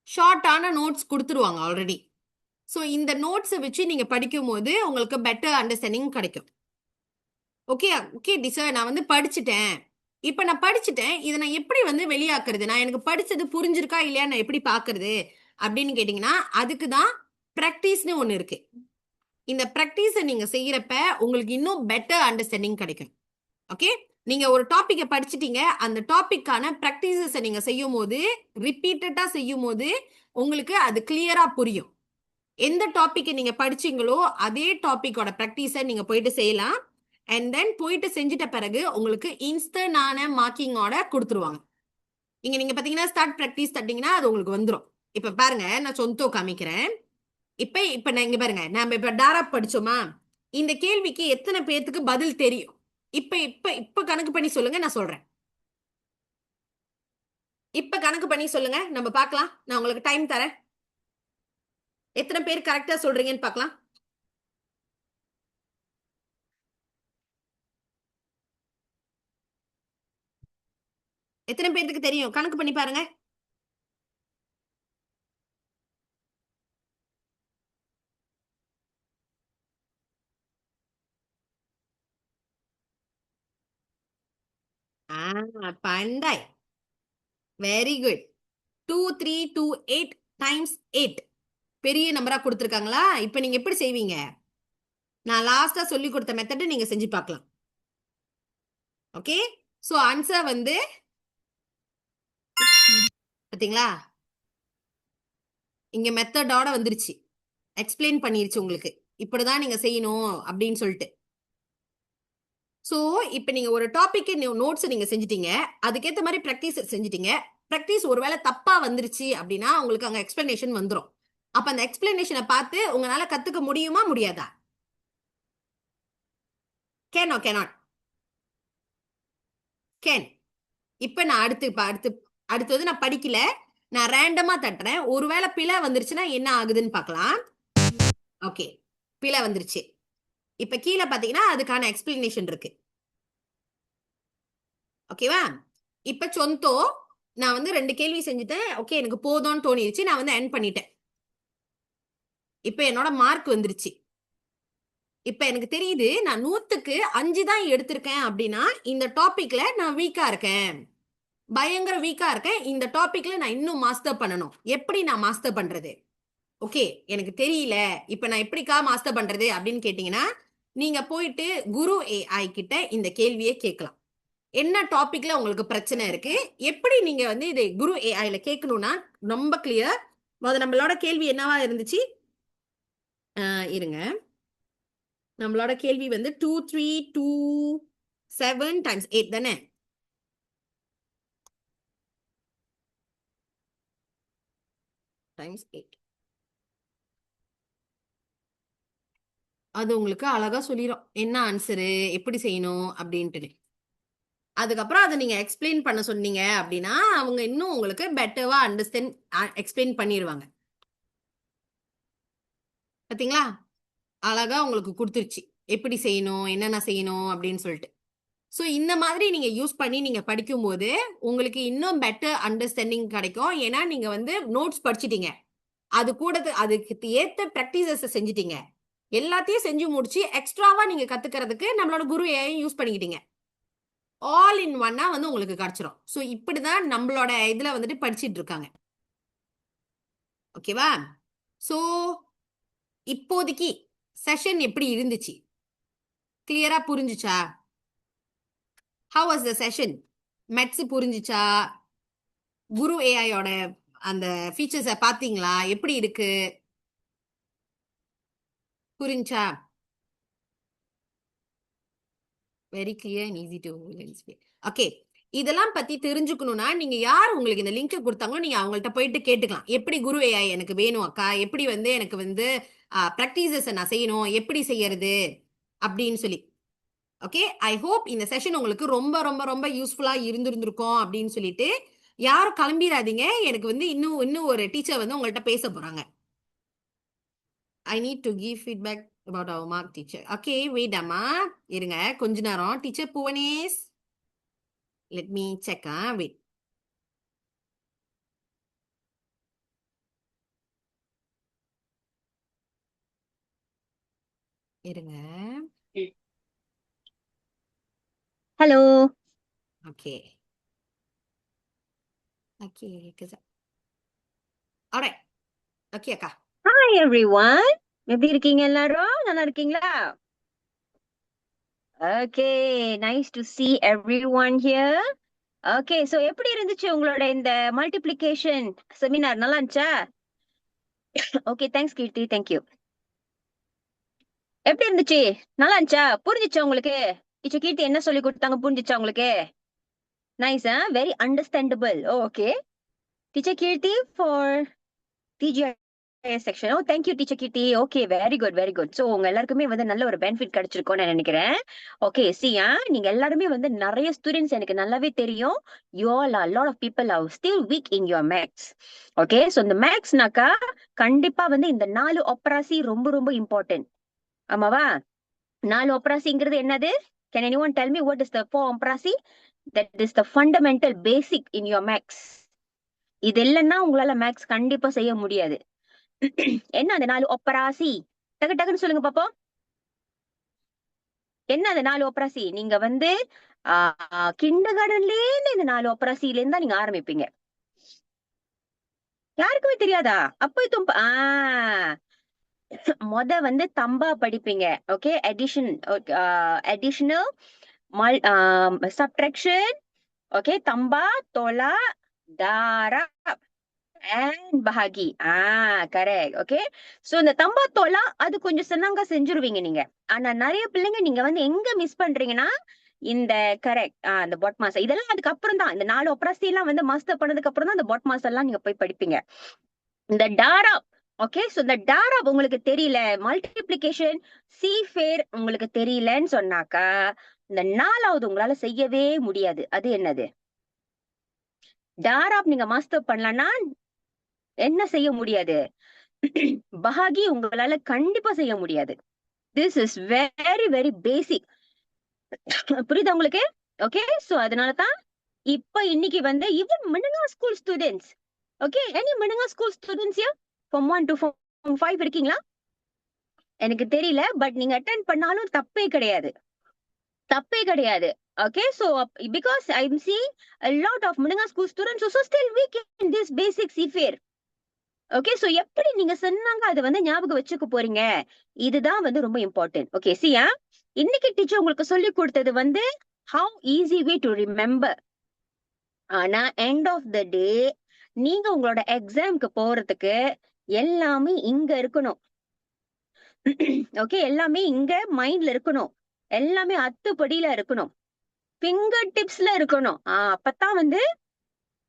ஷார்ட்டான நோட்ஸ் கொடுத்துருவாங்க ஆல்ரெடி. ஸோ இந்த நோட்ஸை வச்சு நீங்க படிக்கும் போது உங்களுக்கு பெட்டர் அண்டர்ஸ்டாண்டிங் கிடைக்கும். ஓகே ஓகே டீச்சர், நான் வந்து படிச்சுட்டேன். இப்ப நான் படிச்சுட்டேன், இதை நான் எப்படி வந்து வெளியாக்குறது, நான் எனக்கு படிச்சது புரிஞ்சிருக்கா இல்லையா நான் எப்படி பாக்குறது அப்படின்னு கேட்டீங்கன்னா, அதுக்கு தான் ப்ராக்டிஸ்னு ஒண்ணு இருக்கு. இந்த ப்ராக்டிஸை நீங்க செய்யறப்ப உங்களுக்கு இன்னும் பெட்டர் அண்டர்ஸ்டாண்டிங் கிடைக்கும். ஓகே, நீங்க ஒரு டாபிக்கை படிச்சிட்டீங்க, அந்த டாபிக்கான ப்ராக்டிசஸை நீங்க செய்யும் போது, ரிப்பீட்டடா செய்யும் போது உங்களுக்கு அது கிளியரா புரியும். எந்த டாபிக்கை நீங்க படிச்சீங்களோ அதே டாபிக்கோட ப்ராக்டிஸை நீங்க போயிட்டு செய்யலாம். அண்ட் தென் போயிட்டு செஞ்சிட்ட பிறகு உங்களுக்கு இன்ஸ்டன்டான மார்க்கிங்கோட கொடுத்துருவாங்க. இங்க நீங்க பாத்தீங்கன்னா ஸ்டார்ட் ப்ராக்டிஸ் தட்டிங்கன்னா அது உங்களுக்கு வந்துடும். இப்ப பாருங்க, நான் சொந்தோ காமிக்கிறேன். இப்ப நான் இங்க பாருங்க, நம்ம இப்ப டாரா படிச்சோமா, இந்த கேள்விக்கு எத்தனை பேர்த்துக்கு பதில் தெரியும்? இப்ப இப்ப இப்ப கணக்கு பண்ணி சொல்லுங்க, நான் சொல்றேன். இப்ப கணக்கு பண்ணி சொல்லுங்க, நம்ம பார்க்கலாம். நான் உங்களுக்கு டைம் தரேன். எத்தனை பேர் கரெக்டா சொல்றீங்கன்னு பார்க்கலாம். எத்தனை பேருக்கு தெரியும்? கணக்கு பண்ணி பாருங்க. பண்டாய், வெரி குட். 2328 டைம்ஸ் 8 பெரிய நம்பரா கொடுத்துருக்காங்களா? இப்ப நீங்க எப்படி செய்வீங்க? நான் லாஸ்டா சொல்லி கொடுத்த மெத்தட் நீங்க செஞ்சு பார்க்கலாம். ஓகே, சோ ஆன்சர் வந்து பாத்தீங்களா, இங்க மெத்தடோட வந்துருச்சு, எக்ஸ்பிளைன் பண்ணிருச்சு உங்களுக்கு இப்படிதான் நீங்க செய்யணும் அப்படின்னு சொல்லிட்டு. சோ இப்ப நீங்க ஒரு டாபிக் நோட்ஸ் நீங்க செஞ்சிட்டீங்க, அதுக்கேற்ற மாதிரி ப்ராக்டிஸ் செஞ்சிட்டீங்க. ப்ராக்டிஸ் ஒருவேளை தப்பா வந்துருச்சு அப்படின்னா உங்களுக்கு அங்க எக்ஸ்பிளனேஷன் வந்துடும். அப்ப அந்த எக்ஸ்பிளனேஷனை பார்த்து உங்களால கத்துக்க முடியுமா முடியாதா? Can R cannot? கேன். இப்ப நான் அடுத்தது நான் படிக்கல, நான் ரேண்டமா தட்டுறேன். ஒருவேளை பிழை வந்துருச்சுன்னா என்ன ஆகுதுன்னு பார்க்கலாம். ஓகே, பிழை வந்துருச்சு. இப்ப கீழே பாத்தீங்கன்னா அதுக்கான எக்ஸ்பிளனேஷன் இருக்கு. ஓகேவா? இப்ப சொந்தோ நான் வந்து 2 கேள்வி செஞ்சுட்டேன். ஓகே எனக்கு போதும்னு தோணிருச்சு. நான் வந்து எண்ட் பண்ணிட்டேன். இப்ப என்னோட மார்க் வந்துருச்சு. இப்ப எனக்கு தெரியுது நான் 100க்கு 5 தான் எடுத்திருக்கேன் அப்படின்னா இந்த டாபிக்ல நான் வீக்கா இருக்கேன். பயங்கர வீக்கா இருக்கேன். இந்த டாபிக்ல நான் இன்னும் மாஸ்டர் பண்ணணும். எப்படி நான் மாஸ்டர் பண்றது? ஓகே எனக்கு தெரியல. இப்ப நான் எப்படிக்கா மாஸ்டர் பண்றது அப்படின்னு கேட்டீங்கன்னா, நீங்க போயிட்டு குரு AI கிட்ட இந்த கேள்வியை கேட்கலாம். என்ன டாபிக்ல உங்களுக்கு பிரச்சனை இருக்கு? எப்படி நீங்க வந்து இதை குரு ஏஐல கேட்கணும்னா ரொம்ப கிளியர். நம்மளோட கேள்வி என்னவா இருந்துச்சு? இருங்க. நம்மளோட கேள்வி வந்து 2 3 2 7 டைம்ஸ் 8 தானே? டைம்ஸ் 8. அது உங்களுக்கு அழகா சொல்லிடும். என்ன ஆன்சரு, எப்படி செய்யணும் அப்படின்ட்டு. அதுக்கப்புறம் அதை நீங்க எக்ஸ்பிளைன் பண்ண சொன்னீங்க அப்படின்னா அவங்க இன்னும் உங்களுக்கு பெட்டர்வா அண்டர்ஸ்டாண்ட் எக்ஸ்பிளைன் பண்ணிடுவாங்க. பாத்தீங்களா? அழகா உங்களுக்கு கொடுத்துருச்சு எப்படி செய்யணும், என்னென்ன செய்யணும் அப்படின்னு சொல்லிட்டு. ஸோ இந்த மாதிரி நீங்க யூஸ் பண்ணி நீங்க படிக்கும்போது உங்களுக்கு இன்னும் பெட்டர் அண்டர்ஸ்டாண்டிங் கிடைக்கும். ஏன்னா நீங்க வந்து நோட்ஸ் படிச்சிட்டீங்க, அது கூட அதுக்கு ஏத்த ப்ராக்டிசஸ் செஞ்சுட்டீங்க, எல்லாத்தையும் செஞ்சு முடிச்சு எக்ஸ்ட்ராவா நீங்க கத்துக்கிறதுக்கு நம்மளோட குரு ஏஐ யூஸ் பண்ணிக்கிட்டீங்க. ஆல் இன் ஒன்னா வந்து உங்களுக்கு கிடைச்சிரும். ஸோ இப்படிதான் நம்மளோட இதுல வந்துட்டு படிச்சிட்டு இருக்காங்க. ஓகேவா? ஸோ இப்போதைக்கு செஷன் எப்படி இருந்துச்சு? கிளியரா புரிஞ்சுச்சா? How was the session? Maths புரிஞ்சுச்சா? குரு ஏஐயோட அந்த ஃபீச்சர்ஸை பாத்தீங்களா? எப்படி இருக்கு? புரிஞ்சா? Very clear and easy to okay. இதெல்லாம் பத்தி தெரிஞ்சுக்கணும்னா நீங்க யார் உங்களுக்கு இந்த லிங்க் கொடுத்தாங்களோ நீங்க அவங்கள்ட்ட போயிட்டு கேட்டுக்கலாம். எப்படி குரு ஏஐ எனக்கு வேணும் அக்கா, எப்படி வந்து எனக்கு வந்து ப்ராக்டிசஸ் நான் செய்யணும், எப்படி செய்யறது அப்படின்னு சொல்லி. ஓகே, ஐ ஹோப் இந்த செஷன் உங்களுக்கு ரொம்ப ரொம்ப ரொம்ப யூஸ்ஃபுல்லா இருந்திருக்கும் அப்படின்னு சொல்லிட்டு. யாரும் கிளம்பிடாதீங்க. எனக்கு வந்து இன்னும் ஒரு டீச்சர் வந்து உங்கள்ட்ட பேச போறாங்க. I need to give feedback about our mark teacher. Okay, wait அம்மா. இருங்க கொஞ்ச நேரம். Teacher Bhuvanesh. Let me check. Wait. இருங்க. Hello. Okay. Okay. Alright. Okay அக்கா. Hi everyone. எப்படி இருக்கீங்க எல்லாரும்? நல்லா இருக்கீங்களா? Okay, nice to see everyone here. Okay, so எப்படி இருந்துச்சு உங்களோட இந்த மல்டிப்ளிகேஷன் செமினார்? நல்லா இருந்துச்சா? Okay, thanks Keerthi, thank you. எப்படி இருந்துச்சு? நல்லா இருந்துச்சா? புரிஞ்சுச்சா உங்களுக்கு? டீச்சர் கீர்த்தி என்ன சொல்லி கொடுத்தாங்க புரிஞ்சுச்சா உங்களுக்கு? Nice, very understandable. Oh, okay. Teacher Kirti for TGI section. Oh, thank you, Teacher Kitty. Okay, very good, very good. So, உங்க எல்லாருக்குமே வந்து நல்ல ஒரு பெனிஃபிட் கிடைச்சிருக்கும்னு நான் நினைக்கிறேன். Okay, see, நீங்க எல்லாருமே வந்து நிறைய ஸ்டூடெண்ட்ஸ் எனக்கு நல்லாவே தெரியும். You all are, a lot of people are still weak in your maths. Okay, so இந்த மேக்ஸ்னாக்கா கண்டிப்பா வந்து இந்த 4 ஒப்ராசி ரொம்ப ரொம்ப இம்பார்ட்டன்ட். ஆமாவா? 4 ஒப்ராசிங்கிறது என்னது? Can anyone tell me what is the 4 ஒப்ராசி? That is the fundamental basic in your maths. இது இல்லைன்னா உங்களால மேக்ஸ் கண்டிப்பா செய்ய முடியாது. என்ன அந்த 4 ஒப்பராசி? டக்கு டக்குன்னு சொல்லுங்க பாப்போம். என்ன அந்த 4 ஒப்பராசி? நீங்க வந்து கிண்டர் கார்டன்ல இருந்து இந்த 4 ஒப்பராசில இருந்தா நீங்க ஆரம்பிப்பீங்க. யாருக்குமே தெரியாதா? அப்போ தும்ப வந்து தம்பா படிப்பீங்க. Okay, addition subtraction. ஓகே, தம்பா, தோலா, தாரா and bahagi. Correct. Okay. So இந்த தம்பாத்தோலாம் அது கொஞ்சம் சின்னங்க செஞ்சுருவீங்க நீங்க. ஆனா நிறைய பிள்ளைங்க நீங்க வந்து எங்க மிஸ் பண்றீங்கன்னா இந்த கரெக்ட் அந்த பாட் மாஸ் இதெல்லாம் அதுக்கு அப்புறம் தான். இந்த 4 ஒப்ராசி எல்லாம் வந்து மாஸ்டர் பண்ணதுக்கு அப்புறம் தான் இந்த பாட் மாஸ் எல்லாம் நீங்க போய் படிப்பீங்க. இந்த டாரா. ஓகே, சோ இந்த டாரா உங்களுக்கு தெரியல, மல்டிப்ளிகேஷன் சி ஃபேர் உங்களுக்கு தெரியலன்னு சொன்னாக்கா இந்த 4வது உங்களால செய்யவே முடியாது. அது என்னது? டாரா நீங்க மாஸ்டர் பண்ணலன்னா என்ன செய்ய முடியாது? பஹாகி உங்களால கண்டிப்பா செய்ய முடியாது. This is very very basic. புரியுதா உங்களுக்கு? ஓகே, சோ அதனாலதான் இப்ப இன்னைக்கு வந்து even மினங்கா ஸ்கூல் ஸ்டூடெண்ட்ஸ், ஓகே, எனி மினங்கா ஸ்கூல் ஸ்டூடெண்ட்ஸ் யா ஃபார்ம் 1 to form 5 இருக்கீங்களா? எனக்கு தெரியல, பட் நீங்க அட்டென்ட் பண்ணாலும் தப்பே கிடையாது, தப்பே கிடையாது. Okay, so because I'm seeing a lot of மினங்கா school students also still weak in this basic CFAIR. Okay, so எப்படி நீங்க சொன்னாங்க அதை வந்து ஞாபகம் வச்சுக்க போறீங்க, இதுதான் வந்து ரொம்ப இம்பார்ட்டன்ட். ஓகே, சியா, இன்னைக்கு டீச்சர் உங்களுக்கு சொல்லி கொடுத்தது வந்து how easy way to remember. ஆனா எண்ட் ஆஃப் த டே நீங்க உங்களோட எக்ஸாம்க்கு போறதுக்கு எல்லாமே இங்க இருக்கணும். ஓகே, எல்லாமே இங்க மைண்ட்ல இருக்கணும், எல்லாமே அத்துப்படியில இருக்கணும், ஃபிங்கர் டிப்ஸ்ல இருக்கணும். அப்பதான் வந்து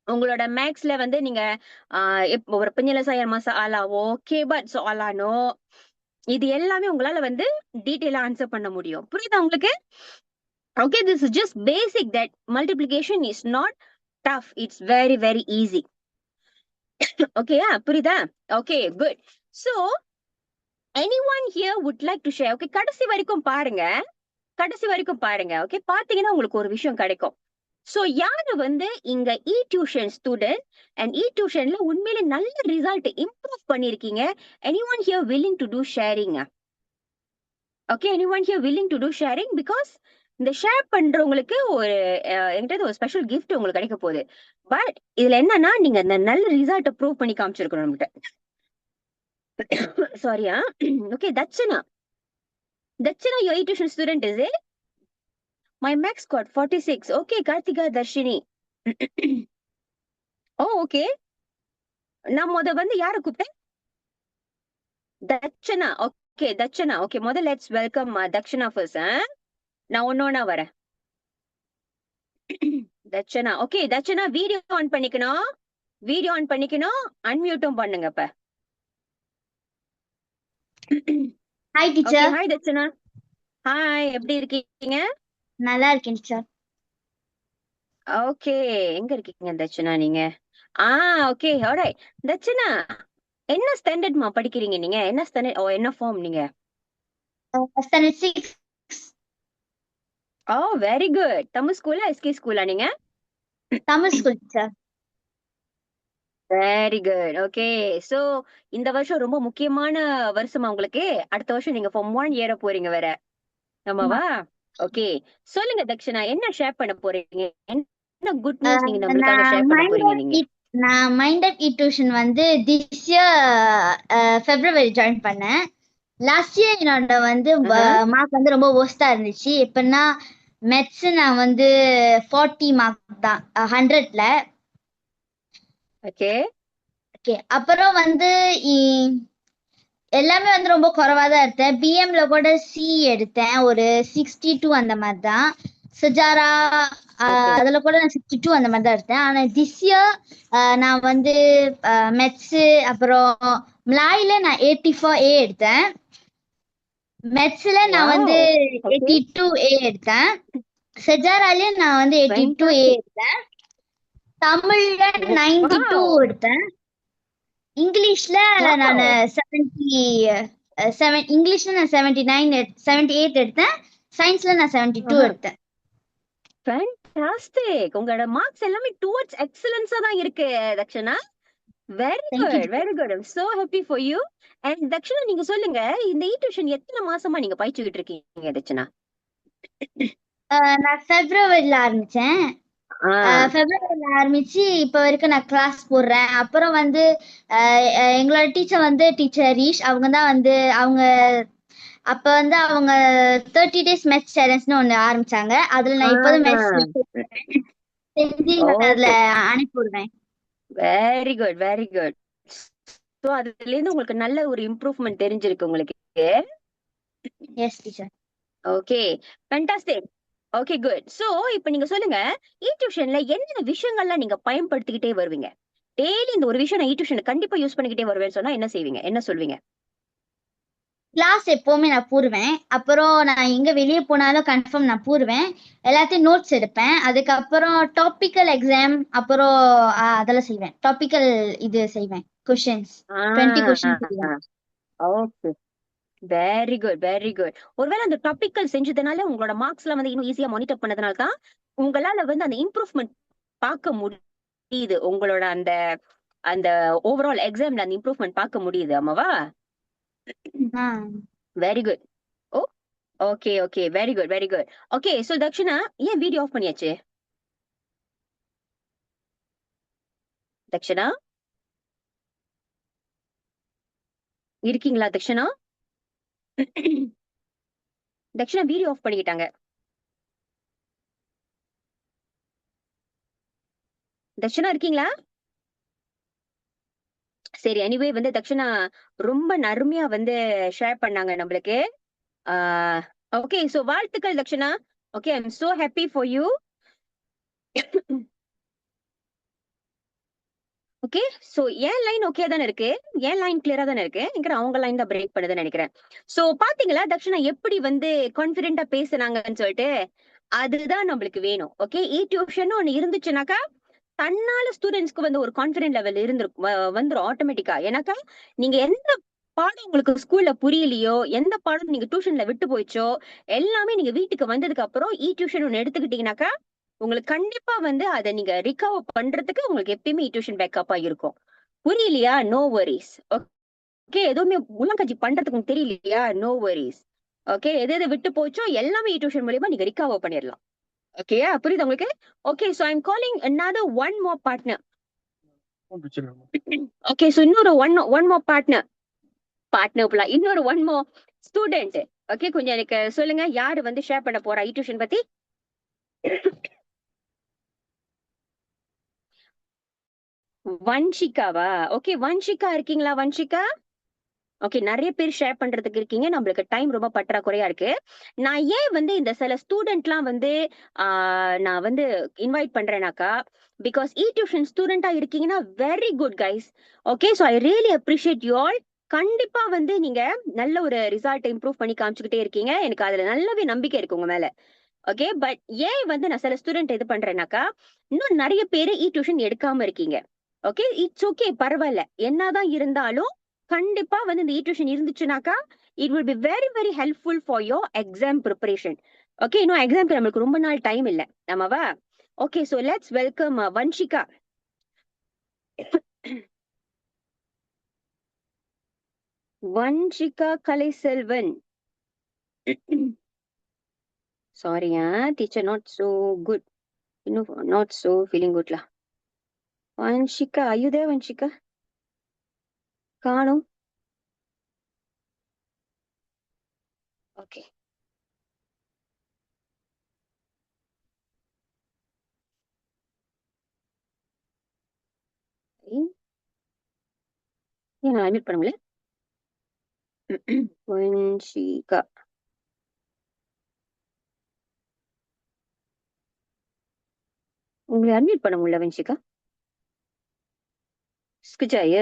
உங்களோட மேக்ஸ்ல வந்து நீங்க ஒரு penyelesaian masalahவோ கேபட் soalanோ இது எல்லாமே உங்களால வந்து டீடைலா ஆன்சர் பண்ண முடியும். புரியுதா உங்களுக்கு? Okay, this is just basic that multiplication is not tough, it's very very easy. ஓகேயா, புரியுதா? Okay, good. So anyone here would like to share? Okay, கடைசி வரைக்கும் பாருங்க, கடைசி வரைக்கும் பாருங்க. ஓகே, பாத்தீங்கன்னா உங்களுக்கு ஒரு விஷயம் கிடைக்கும். சோ யாரு வந்து இங்க இ டியூஷன் ஸ்டூடெண்ட் அண்ட் இ டியூஷன்ல உண்மையில நல்ல ரிசல்ட் இம்ப்ரூவ் பண்ணிருக்கீங்க? anyone here willing to do sharing? Okay, anyone here willing to do sharing? because இந்த ஷேர் பண்றவங்களுக்கு ஒரு என்கிட்ட ஒரு ஸ்பெஷல் கிஃப்ட் உங்களுக்கு கிடைக்க போகுது. பட் இதுல என்னன்னா நீங்க அந்த நல்ல ரிசல்ட் ப்ரூவ் பண்ணி காமிச்சிருக்கணும் நம்மகிட்ட. சாரியா. Okay, Dakshana, Dakshana your e tuition student is it? My max scored 46. Okay, Karthika Darshini. O, okay, நான் வந்து யார கூப்பிட்டேன்? தட்சணா. ஓகே, தட்சணா. ஓகே, முதல்ல லெட்ஸ் வெல்கம் தட்சணா ஃபர்ஸ்ட். நான் ஒன்னொன்னா வரேன். Dakshana. Okay, Dakshana video on பண்ணிக்கணும், வீடியோ ஆன் பண்ணிக்கணும், அன்மியூட்டும் பண்ணுங்க இப்ப. Hi teacher. Hi Dakshana. Hi, எப்படி இருக்கீங்க? நல்லா இருக்கேன் டீச்சர். ஓகே, எங்க இருக்கீங்க தட்சணா நீங்க? Okay, alright. தட்சணா, என்ன ஸ்டாண்டர்ட்மா படிக்கிறீங்க நீங்க? என்ன ஸ்டாண்டர்ட், என்ன ஃபார்ம் நீங்க? ஸ்டாண்டர்ட் 6. Very good. தமிழ் ஸ்கூலா எஸ்கே ஸ்கூலா நீங்க? Tamil school teacher. Very good. Okay, so இந்த வருஷம் ரொம்ப முக்கியமான வருஷமா உங்களுக்கு? அடுத்த வருஷம் நீங்க ஃபார்ம் 1 ஏற போறீங்க வேற, ஆமாவா? ஓகே, சொல்லுங்க தக்ஷனா, என்ன ஷேர் பண்ண போறீங்க? என்ன குட் நியூஸ் நீங்க நம்மளுக்காக ஷேர் பண்ண போறீங்க நீங்க? நான் மைண்ட் அப் இ டியூஷன் வந்து திஸ் இயர் February ஜாயின் பண்ணேன். லாஸ்ட் இயர் என்னோட வந்து மார்க் வந்து ரொம்ப worst-ஆ இருந்துச்சு. எப்படின்னா மேத்ஸ் நான் வந்து 40 மார்க் தான் 100ல. ஓகே, ஓகே, அப்புறம் வந்து எல்லாமே வந்து ரொம்ப குறைவா தான் எடுத்தேன். பிஎம்ல கூட சி எடுத்தேன், ஒரு 62 அந்த மாதிரி தான். சஜாரா அதுல கூட நான் 62 அந்த மாதிரி தான் எடுத்தேன். ஆனா திஸ் இயர் நான் வந்து மெத்ஸ் அப்புறம் மலாயில நான் 84A எடுத்தேன். மெத்ஸ்ல நான் வந்து 82A எடுத்தேன். சஜாராலே நான் வந்து 82A எடுத்தேன். தமிழ்ல 92 எடுத்தேன். இங்கிலீஷ்ல நான் 77, இங்கிலீஷ்ல நான் 78 எடுத்தேன். சயின்ஸ்ல நான் 72 எடுத்தேன். ஃபேண்டாஸ்டிக். உங்களோட மார்க்ஸ் எல்லாமே டுவர்ட்ஸ் எக்ஸலன்ஸா தான் இருக்கு Dakshana. Very good, very good. I am so happy for you. And Dakshana, நீங்க சொல்லுங்க, இந்த இ டியூஷன் எத்தனை மாசமா நீங்க பயிற்சிக்கிட்டு இருக்கீங்க தக்ஷனா? நான் Februaryல ஆரம்பிச்சேன். Februaryல ஆரம்பிச்சு இப்ப வரைக்கும் நான் கிளாஸ் போடுறேன். அப்புறம் வந்து எங்களோட டீச்சர் வந்து டீச்சர் ரீஷ், அவங்க தான் வந்து அவங்க அப்ப வந்து அவங்க 30 days மேத்ஸ் சேலஞ்ச்னு ஒண்ணு ஆரம்பிச்சாங்க. அதுல நான் இப்போதும் மேத்ஸ் செஞ்சு அதுல அனுப்பி விடுவேன். Very good, very good. So அதுல இருந்து உங்களுக்கு நல்ல ஒரு இம்ப்ரூவ்மென்ட் தெரிஞ்சிருக்கு உங்களுக்கு. Yes teacher. Okay, fantastic. Okay, good. So இப்போ நீங்க சொல்லுங்க, இ டியூஷன்ல என்னென்ன விஷயங்கள்லாம் நீங்க பயன்படுத்திக்கிட்டே வருவீங்க? டெய்லி இந்த ஒரு விஷயம் நான் இ டியூஷன் கண்டிப்பா யூஸ் பண்ணிக்கிட்டே வருவேன்னு சொன்னா என்ன செய்வீங்க, என்ன சொல்வீங்க? கிளாஸ் எப்பவுமே நான் போடுவேன். அப்புறம் நான் எங்க வெளியே போனாலும் கன்ஃபார்ம் நான் போடுவேன். எல்லாத்தையும் நோட்ஸ் எடுப்பேன். அதுக்கப்புறம் டாபிக்கல் எக்ஸாம் அப்புறம் அதெல்லாம் செய்வேன். டாபிக்கல் இது செய்வேன், கொஸ்டின்ஸ் 20 கொஸ்டின்ஸ் செய்வேன். Okay, very good, very good. ஒருவேளை அந்த டாபிக்கல் செஞ்சதுனால உங்களோட மார்க்ஸ்ல வந்து இன்னும் ஈஸியா மானிட்டர் பண்ணதுனால தான் உங்களால வந்து அந்த இம்ப்ரூவ்மெண்ட் பார்க்க முடியுது. உங்களோட அந்த அந்த ஓவரால் எக்ஸாம்ல அந்த இம்ப்ரூவ்மெண்ட் பார்க்க முடியுது. ஆமாவா? Very good. Oh okay okay, very good very good. Okay, so Dakshana ஏன் வீடியோ ஆஃப் பண்ணியாச்சு? தக்ஷனா இருக்கீங்களா? தக்ஷனா தக்ஷனா வீடியோ ஆஃப் பண்ணிக்கிட்டாங்க. தக்ஷனா இருக்கீங்களா? சரி, எனிவே வந்து தக்ஷனா ரொம்ப நறுமையா வந்து ஷேர் பண்ணாங்க நம்மளுக்கு. ஓகே, சோ வாழ்த்துக்கள் Dakshana. Okay, I am so happy for you. Okay, so N line okay தானே இருக்கு? என் லைன் கிளியரா தானே இருக்கு? நினைக்கிறேன் அவங்க லைன் தான் பிரேக் பண்ணுதுன்னு நினைக்கிறேன். சோ பாத்தீங்களா தக்ஷனா எப்படி வந்து கான்பிடென்டா பேசுனாங்கன்னு சொல்லிட்டு? அதுதான் நம்மளுக்கு வேணும். ஓகே, டியூஷன் ஒண்ணு இருந்துச்சுனாக்கா தன்னால ஸ்டூடெண்ட்ஸ்க்கு வந்து ஒரு கான்பிடென்ட் லெவல் இருந்திருக்கும், வந்துரும் ஆட்டோமேட்டிக்கா. ஏன்னாக்கா நீங்க எந்த பாடம் உங்களுக்கு ஸ்கூல்ல புரியலையோ, எந்த பாடம் நீங்க டியூஷன்ல விட்டு போயிச்சோ, எல்லாமே நீங்க வீட்டுக்கு வந்ததுக்கு அப்புறம் டியூஷன் ஒண்ணு எடுத்துக்கிட்டீங்கன்னாக்கா உங்களுக்கு கண்டிப்பா வந்து அதை நீங்க ரிகவர் பண்றதுக்கு உங்களுக்கு எப்பயுமே டியூஷன் பேக்கப்பா இருக்கும். புரியலையா? No worries. ஓகே, எதுவுமே உள்ளங்கட்சி பண்றதுக்கு உங்களுக்கு தெரியலையா? No worries. ஓகே, எது எது விட்டு போச்சோ எல்லாமே டியூஷன் மூலியமா நீங்க ரிகவர் பண்ணிடலாம். ஓகேயா? புரியுது உங்களுக்கு? Okay, so I am calling another one more partner. Okay, so இன்னொரு ஒன் மோர் பார்ட்னர் இன்னொரு ஒன் மோர் ஸ்டூடெண்ட். ஓகே, கொஞ்சம் எனக்கு சொல்லுங்க, யாரு வந்து ஷேர் பண்ண போறா டியூஷன் பத்தி? வன்ஷிகாவா? ஓகே, வன்ஷிகா இருக்கீங்களா? வன்ஷிகா ஓகே, நிறைய பேர் ஷேர் பண்றதுக்கு இருக்கீங்க. நம்மளுக்கு டைம் ரொம்ப பற்றாக்குறையா இருக்கு. நான் ஏன் வந்து இந்த சில ஸ்டூடெண்ட்லாம் வந்து நான் வந்து இன்வைட் பண்றேனாக்கா, பிகாஸ் டியூஷன் ஸ்டூடெண்டா இருக்கீங்கன்னா very good guys. Okay, so I really appreciate you all. கண்டிப்பா வந்து நீங்க நல்ல ஒரு ரிசல்ட் இம்ப்ரூவ் பண்ணி காமிச்சுக்கிட்டே இருக்கீங்க. எனக்கு அதுல நல்லாவே நம்பிக்கை இருக்கு உங்க மேல. ஓகே, பட் ஏன் வந்து நான் சில ஸ்டூடெண்ட் இது பண்றேனாக்கா, இன்னும் நிறைய பேர் டியூஷன் எடுக்காம இருக்கீங்க. ஓகே, இட்ஸ் ஓகே, பரவாயில்ல. என்னதான் இருந்தாலும் கண்டிப்பா வந்து இந்த டியூஷன் இருந்துச்சுனாக்கா it will be very very helpful for your exam preparation. Okay, இன்னும் எக்ஸாம்க்கு நம்மளுக்கு ரொம்ப நாள் டைம் இல்ல, ஆமாவா? Okay, so let's welcome Vanshika. Vanshika Kalaiselvan. சாரியா டீச்சர், நாட் சோ குட், இன்னும் நாட் சோ ஃபீலிங் குட்லா. Vanshika, are you there Vanshika? காணோம். ஓகே, ஏன் நான் அட்மிட் பண்ண முடியல? வன்ஷிகா, உங்களை அட்மிட் பண்ண முடியல வன்ஷிகா. ஸ்கிச்சாய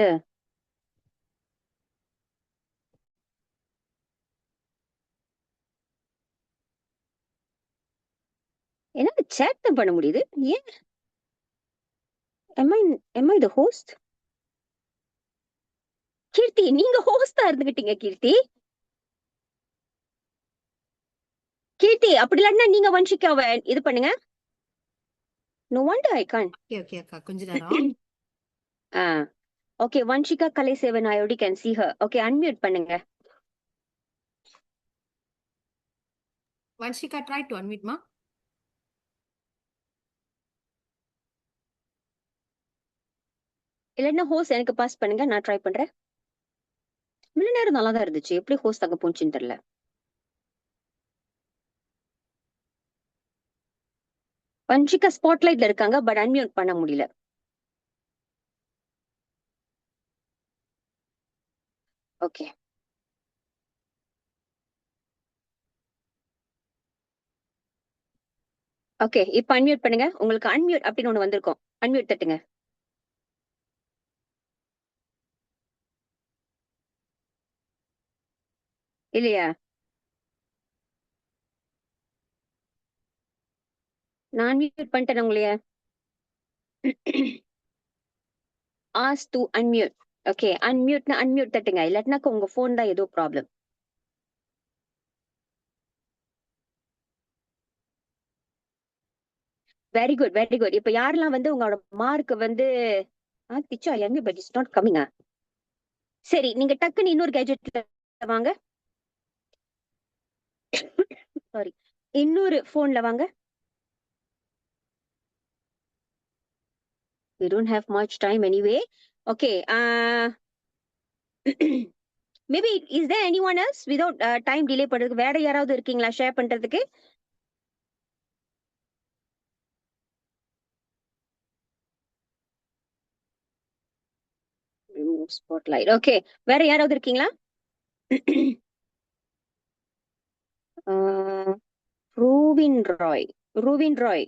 என்னால சேட் தான் பண்ண முடியுது. ஏன்? am I the host? கீர்த்தி, நீங்க ஹோஸ்டா இருந்துகிட்டீங்க கீர்த்தி. கீர்த்தி, அப்படி இல்லைன்னா நீங்க வன்ஷிகாவை இது பண்ணுங்க. No wonder I can. Okay okay அக்கா, கொஞ்ச நேரம். Okay, Vanshika Kalaiselvan, I already can see her. Okay, unmute பண்ணுங்க. Vanshika, try to unmute, ma. இல்லைன்னா ஹோஸ்ட் எனக்கு பாஸ் பண்ணுங்க, நான் ட்ரை பண்றேன். இவ்வளவு நேரம் நல்லா தான் இருந்துச்சு, எப்படி ஹோஸ்ட் அங்க போச்சுன்னு தெரியல. வன்ஷிகா ஸ்பாட்லைட்ல இருக்காங்க, பட் அன்மியூட் பண்ண முடியல. ஓகே, ஓகே, இப்ப அன்மியூட் பண்ணுங்க. உங்களுக்கு அன்மியூட் அப்படின்னு ஒண்ணு வந்திருக்கும், அன்மியூட் தட்டுங்க. இல்லையா? நான் அன்மியூட் பண்ணிட்டேன் உங்களைய. Ask to unmute. ஓகே, அன்மியூட்னா அன்மியூட் தட்டுங்க, இல்லாட்டினாக்க உங்க போன் தான் ஏதோ problem. Very good very good. இப்ப யாரெல்லாம் வந்து உங்களோட மார்க் வந்து திச்சா எங்க பட் இட்ஸ் நாட் கமிங். சரி, நீங்க டக்குன்னு இன்னொரு கேஜெட்ல வாங்க. சாரி, இன்னொரு போன்ல வாங்க. We don't have much time anyway. Okay. Maybe is there anyone else without time delay பண்றதுக்கு வேற யாராவது இருக்கீங்களா ஷேர் பண்றதுக்கு? Remove spotlight. Okay. வேற யாராவது இருக்கீங்களா? ரூவின் ராய். ரூவின் ராய்.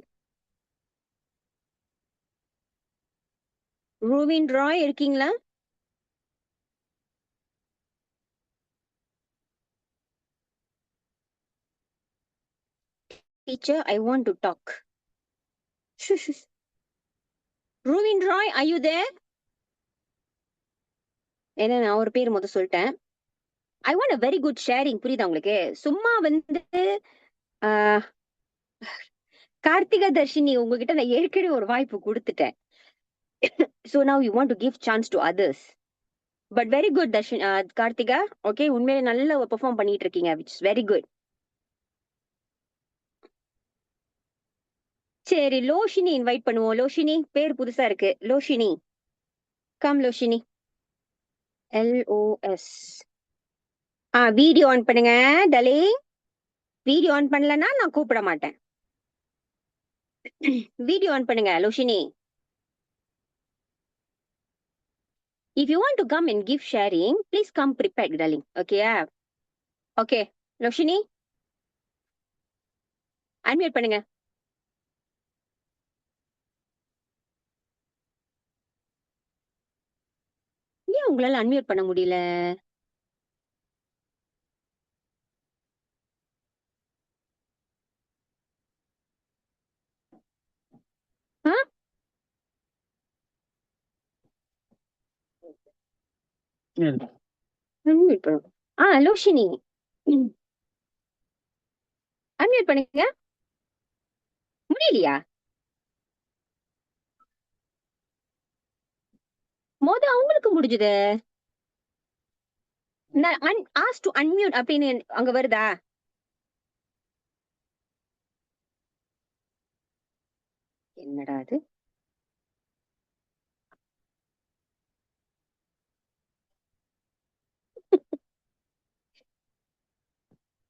ரூவின் ராய் இருக்கீங்களா? Teacher, I want to talk. Shush, shush. Ruvin Roy, are you there? ஏன்னா நான் ஒரு பேர் முதல் சொல்லிட்டேன். I want a very good sharing. புரியுதா உங்களுக்கு? சும்மா வந்து கார்த்திகா தர்ஷினி உங்ககிட்ட நான் ஏற்கனவே ஒரு வாய்ப்பு கொடுத்துட்டேன். So now you want to give chance to others. But very good Dharshini, Karthika. Okay, உண்மையிலே நல்ல பெர்ஃபார்ம் பண்ணிட்டு இருக்கீங்க, which is very good. சரி, லோஷினி இன்வைட் பண்ணுவோம். லோஷினி பேர் புதுசா இருக்கு. Loshini come. Loshini LOS. Video on பண்ணுங்க டலே. வீடியோ ஆன் பண்ணலன்னா நான் கூப்பிட மாட்டேன். வீடியோ ஆன் பண்ணுங்க Loshini. If you want to come and give sharing, please come prepared, darling. Okay? Okay. Loshini unmute பண்ணுங்க. ஏன் உங்களால அன்மியூட் பண்ண முடியல? அன்மியூட் பண்ணுங்க. லோஷினி அன்மியூட் பண்ணுங்க. முடியலையா? அவங்களுக்கு முடிஞ்சது. நான் ask to unmute அப்படின்னு அங்க வருதா? என்னடா அது?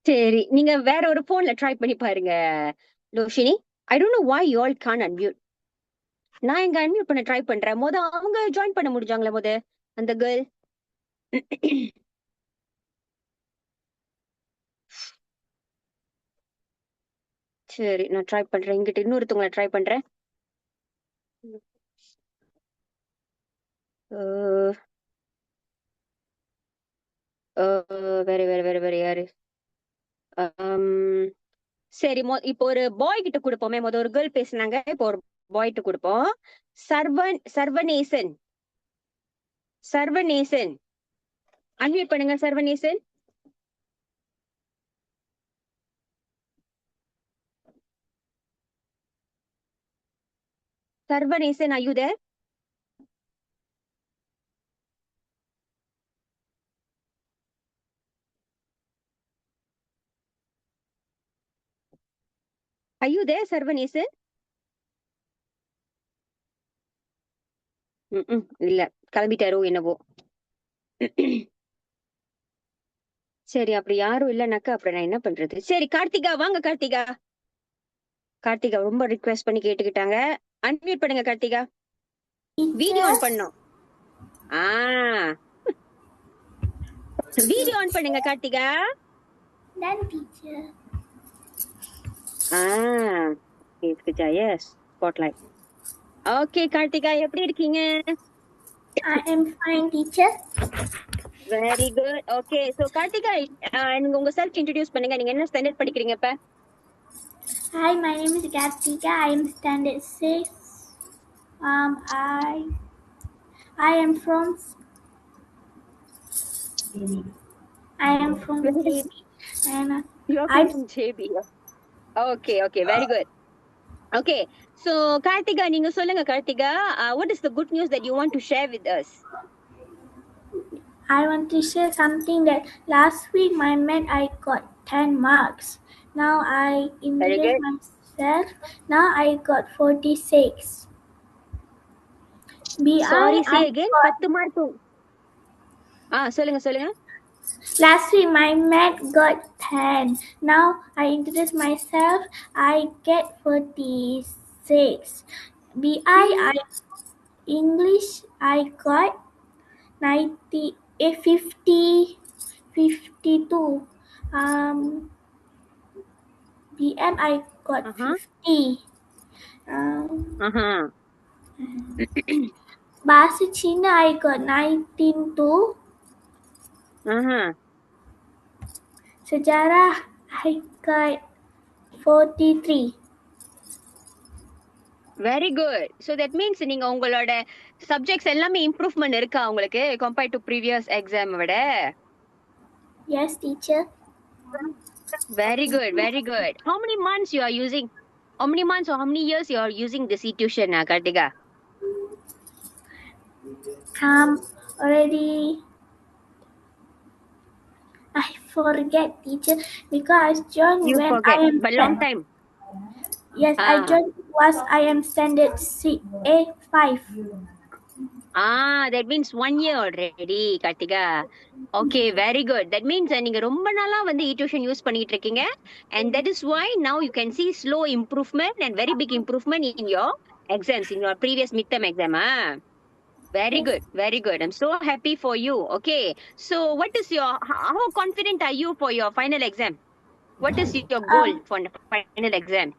சரி, நீங்க வேற ஒரு போன்ல ட்ரை பண்ணி பாருங்க Loshini. I don't know why you all can't unmute. நான் இங்க அன்மியூட் பண்ண ட்ரை பண்றேன். அவங்க ஜாயின் பண்ண முடிஞ்சாங்களா அந்த கேர்ள்? சரி, நான் ட்ரை பண்றேன். இங்கிட்ட இன்னொருத்தவங்களை ட்ரை பண்றேன். வேற வேற வேற வேற யாரு? சரி, இப்போ ஒரு பாய் கிட்ட கொடுப்போமே. ஒரு கேர்ள் பேசினாங்க, இப்போ ஒரு பாய் கிட்ட கொடுப்போம். சர்வநேசன். சர்வநேசன் அன்மியூட் பண்ணுங்க. சர்வநேசன். சர்வநேசன், are you there? Are you there, சர்வநேசன்? இல்ல, கிளம்பிட்டாரோ என்னவோ. சரி, அப்படி யாரும் இல்லைனாக்கா அப்புறம் நான் என்ன பண்றது? சரி, கார்த்திகா வாங்க. கார்த்திகா ரொம்ப ரிக்வெஸ்ட் பண்ணி கேட்டுக்கிட்டாங்க. அன்மியூட் பண்ணுங்க கார்த்திகா. வீடியோ ஆன் பண்ணோம். வீடியோ ஆன் பண்ணுங்க கார்த்திகா. ஸ்பாட்லைட். ஓகே கார்த்திகா, எப்படி இருக்கீங்க? I am fine, teacher. Very good. Okay, so Karthika, நீங்க உங்க செல்ஃப் இன்ட்ரோடியூஸ் பண்ணுங்க. நீங்க என்ன ஸ்டாண்டர்ட் படிக்கிறீங்க இப்ப? Hi, my name is Kartika. I am standard 6. I am from JB. You're from JB. Okay, very good. Okay, so Kartika, நீங்க சொல்லுங்க Kartika, what is the good news that you want to share with us? I want to share something that last week my math I got 10 marks. Now I Very introduced good. myself. Now I got 46. BI Sorry, say I again. got 10 mark. சொல்லுங்க. last week my math got 10. Now I introduce myself. I get 46. BI I English I got 90 50 52. BM I got Uh-huh. 50. Um, Uh-huh. Bahasa Cina I got 19 too. Uh-huh. Sejarah I got 43. Very good. So that means நீங்க உங்களோட subjects எல்லாமே improvement இருக்கா உங்களுக்கு compared to previous exam விட? Yes, teacher. Very good, very good. How many months you are using? How many months or how many years you are using this e-tuition, Kartika? Already I forget, teacher, because I joined You when forget, I am but long time. Yes, I Ah. joined was I am standard A5. That means 1 year already, Kartika. Okay, very good. That means நீங்க ரொம்ப நாளா வந்து e-tuition use பண்ணிட்டு இருக்கீங்க, and that is why now you can see slow improvement and very big improvement in your exams, in your previous midterm exam. Very Yes. good, very good. I'm so happy for you. Okay, so what is your, how confident are you for your final exam? What is your goal for the final exam?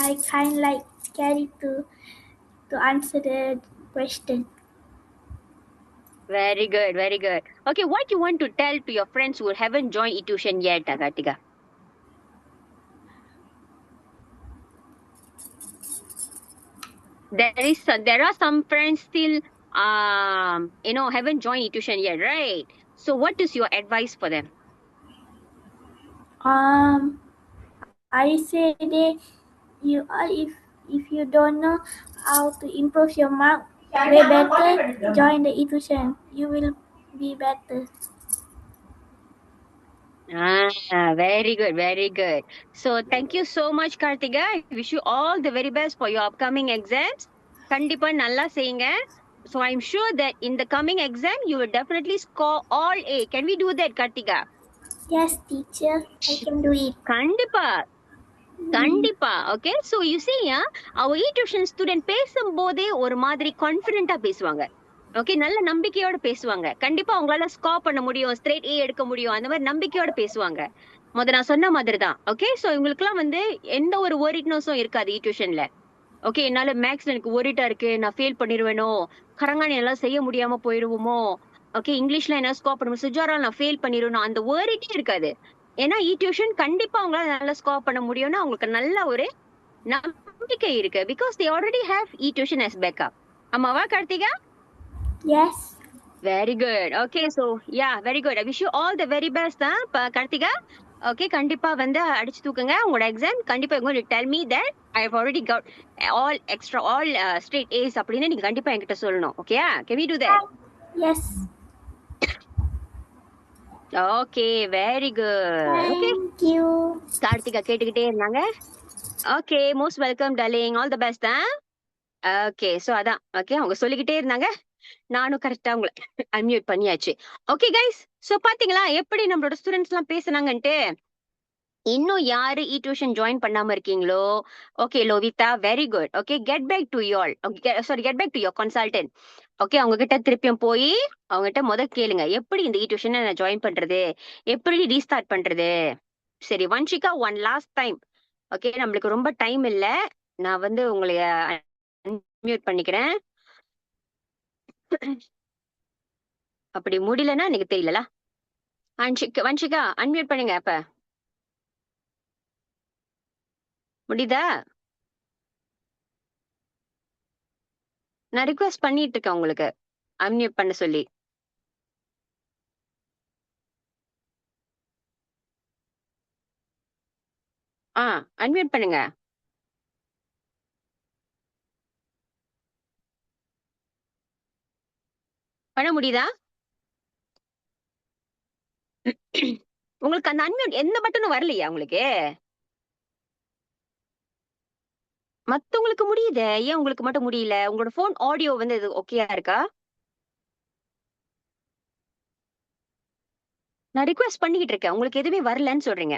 I kind like scary to answer the question. Very good, very good. Okay, what you want to tell to your friends who haven't joined e-tuition yet, Kartika? There are some friends still haven't joined e-tuition yet, right? So what is your advice for them? I say that you are if you don't know how to improve your mark way better, join the e-tuition. You will be better. Very good, very good. So thank you so much, Kartika. I wish you all the very best for your upcoming exams. கண்டிப்பா நல்லா செய்யுங்க. So I'm sure that in the coming exam you will definitely score all A. Can we do that, Kartika? Yes, teacher, I can do it. கண்டிப்பா. Okay, so you see, our e-tuition student பேசும்போதே ஒரு மாதிரி கான்ஃபிடென்ட்டா பேசுவாங்க. Okay, நல்ல நம்பிக்கையோட பேசுவாங்க. கண்டிப்பா அவங்களால ஸ்கோர் பண்ண முடியும், ஸ்ட்ரெயிட் ஏ எடுக்க முடியும், அந்த மாதிரி நம்பிக்கையோட பேசுவாங்க. நான் சொன்ன மாதிரி தான். ஓகே, சோ இவங்களுக்குலாம் வந்து எந்த ஒரு worriedness-உம் இருக்காது e-tuitionல. ஓகே, என்னால மேக்ஸ்ல எனக்கு worried-ஆ இருக்கு, நான் ஃபெயில் பண்ணிடுவேனோ, கரங்காணி எல்லாம் செய்ய முடியாம போயிடுவோமோ, ஓகே இங்கிலீஷ்ல என்ன ஸ்கோர் பண்ண சுஜாரால நான் ஃபெயில் பண்ணிடுவேனோ, அந்த worried-ஏ இருக்காது. ஏன்னா e-tuition கண்டிப்பா அவங்களால நல்லா ஸ்கோர் பண்ண முடியும்னு அவங்களுக்கு நல்ல ஒரு நம்பிக்கை இருக்கு. Because they already have e-tuition as backup. ஆமாவா Karthika? Yes. Very good. Okay, so yeah, very good. I wish you all the very best, Karthika. Okay, கண்டிப்பா வந்து அடிச்சு தூக்குங்க உங்களோட எக்ஸாம். கண்டிப்பா you're going to tell me that I have already got all straight A's அப்படின்னு நீங்க கண்டிப்பா என்கிட்ட சொல்லணும். Okay, can we do that? Yes. Okay, very good. Okay, Thank you. Karthika கேட்டுக்கிட்டே இருந்தாங்க. Okay, most welcome darling, all the best. Okay, so அதான். Okay, அவங்க சொல்லிக்கிட்டே இருந்தாங்க, நானும் கரெக்டா உங்களை அன்மியூட் பண்ணியாச்சு. ஓகே கைஸ், சோ பாத்தீங்களா எப்படி நம்மளோட ஸ்டூடெண்ட்ஸ் எல்லாம் பேசுனாங்கன்ட்டு. இன்னும் யாரு e-tuition ஜாயின் பண்ணாம இருக்கீங்களோ, okay Lovitha, very good. Okay, get back to you all. Get back to your consultant. Okay, அவங்க கிட்ட திருப்பியும் போய் அவங்க கிட்ட முதல் கேளுங்க, எப்படி இந்த e-tuition நான் ஜாயின் பண்றது, எப்படி ரீஸ்டார்ட் பண்றது. சரி Vanshika, one last time. Okay, நம்மளுக்கு ரொம்ப டைம் இல்ல, நான் வந்து உங்களை அன்மியூட் பண்ணிக்கிறேன். அப்படி முடியலன்னா எனக்கு தெரியல. வன்ஷிகா அன்மியூட் பண்ணுங்க. அப்ப முடியுதா? நான் ரிக்வெஸ்ட் பண்ணிட்டு இருக்கேன் உங்களுக்கு அன்மியூட் பண்ண சொல்லி. அன்மியூட் பண்ணுங்க. பண்ண முடியுதா? உங்களுக்கு அந்த அன்மியூட் எந்த பட்டனும் வரலையா உங்களுக்கு? மத்தவங்களுக்கு முடியுதே, ஏன் உங்களுக்கு மட்டும் முடியல? உங்களோட போன் ஆடியோ வந்து இது ஓகேயா இருக்கா? நான் ரிக்வெஸ்ட் பண்ணிக்கிட்டு இருக்கேன், உங்களுக்கு எதுவுமே வரலன்னு சொல்றீங்க.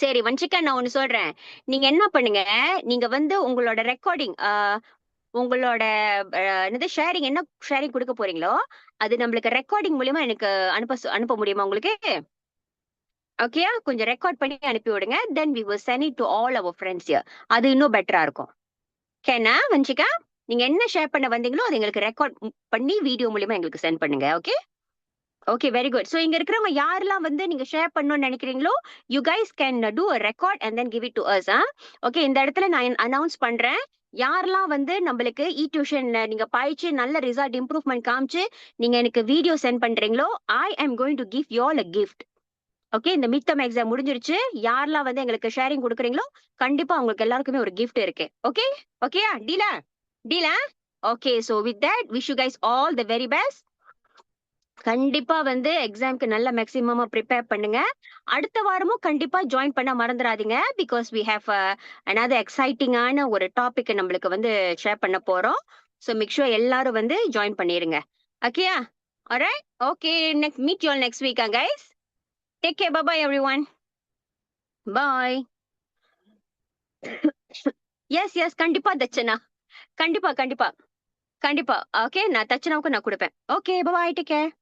சரி வன்ஷிகா, நான் ஒண்ணு சொல்றேன். நீங்க என்ன பண்ணுங்க, நீங்க வந்து உங்களோட ரெக்கார்டிங், உங்களோட என்னது ஷேரிங், என்ன ஷேரிங் கொடுக்க போறீங்களோ அது நம்மளுக்கு ரெக்கார்டிங் மூலியமா எனக்கு அனுப்ப முடியுமா உங்களுக்கு? ஓகேயா, கொஞ்சம் ரெக்கார்ட் பண்ணி அனுப்பி விடுங்க. Then we will send it to all our friends here. அது இன்னும் பெட்டரா இருக்கும். கேனா வன்ஷிகா, நீங்க என்ன ஷேர் பண்ண வந்தீங்களோ அது எங்களுக்கு ரெக்கார்ட் பண்ணி வீடியோ மூலியமா எங்களுக்கு சென்ட் பண்ணுங்க. Okay okay, very good. So இங்க இருக்கிறவங்க யாரெல்லாம் வந்து நீங்க ஷேர் பண்ணணும்னு நினைக்கிறீங்களோ, you guys can do a record and then give it to us. Okay, இந்த இடத்துல நான் அனௌன்ஸ் பண்றேன். யாரெல்லாம் வந்து நம்மளுக்கு இ டியூஷன்ல நீங்க பாய்ச்சி நல்ல ரிசல்ட் இம்ப்ரூவ்மெண்ட் காமிச்சு நீங்க எனக்கு வீடியோ சென்ட் பண்றீங்களோ, ஐ am going to give you all a gift. Okay, இந்த மிட் டர்ம் எக்ஸாம் முடிஞ்சிருச்சு. யாரெல்லாம் வந்து எங்களுக்கு ஷேரிங் கொடுக்குறீங்களோ கண்டிப்பா உங்களுக்கு எல்லாருக்குமே ஒரு gift இருக்கு. ஓகே ஓகேயா, டீலா டீலா. Okay, so with that wish you guys all the very best. கண்டிப்பா வந்து எக்ஸாம்க்கு நல்ல மேக்ஸிமமா ப்ரிப்பேர் பண்ணுங்க. அடுத்த வாரமும் கண்டிப்பா ஜாயின் பண்ண மறந்துடாதீங்க. பிகாஸ் வி ஹேவ் another எக்ஸைட்டிங்கான ஒரு டாபிக் நம்மளுக்கு வந்து ஷேர் பண்ண போறோம். ஸோ மேக் ஷூர் எல்லாரும் வந்து ஜாயின் பண்ணிருங்க. ஓகேயா? Alright, okay, next meet you all next week guys. Take care, bye bye everyone. Bye. Yes yes, கண்டிப்பா தச்சனா, கண்டிப்பா கண்டிப்பா கண்டிப்பா. ஓகே, நான் தச்சனாவுக்கு நான் கொடுப்பேன். Okay, bye, take care.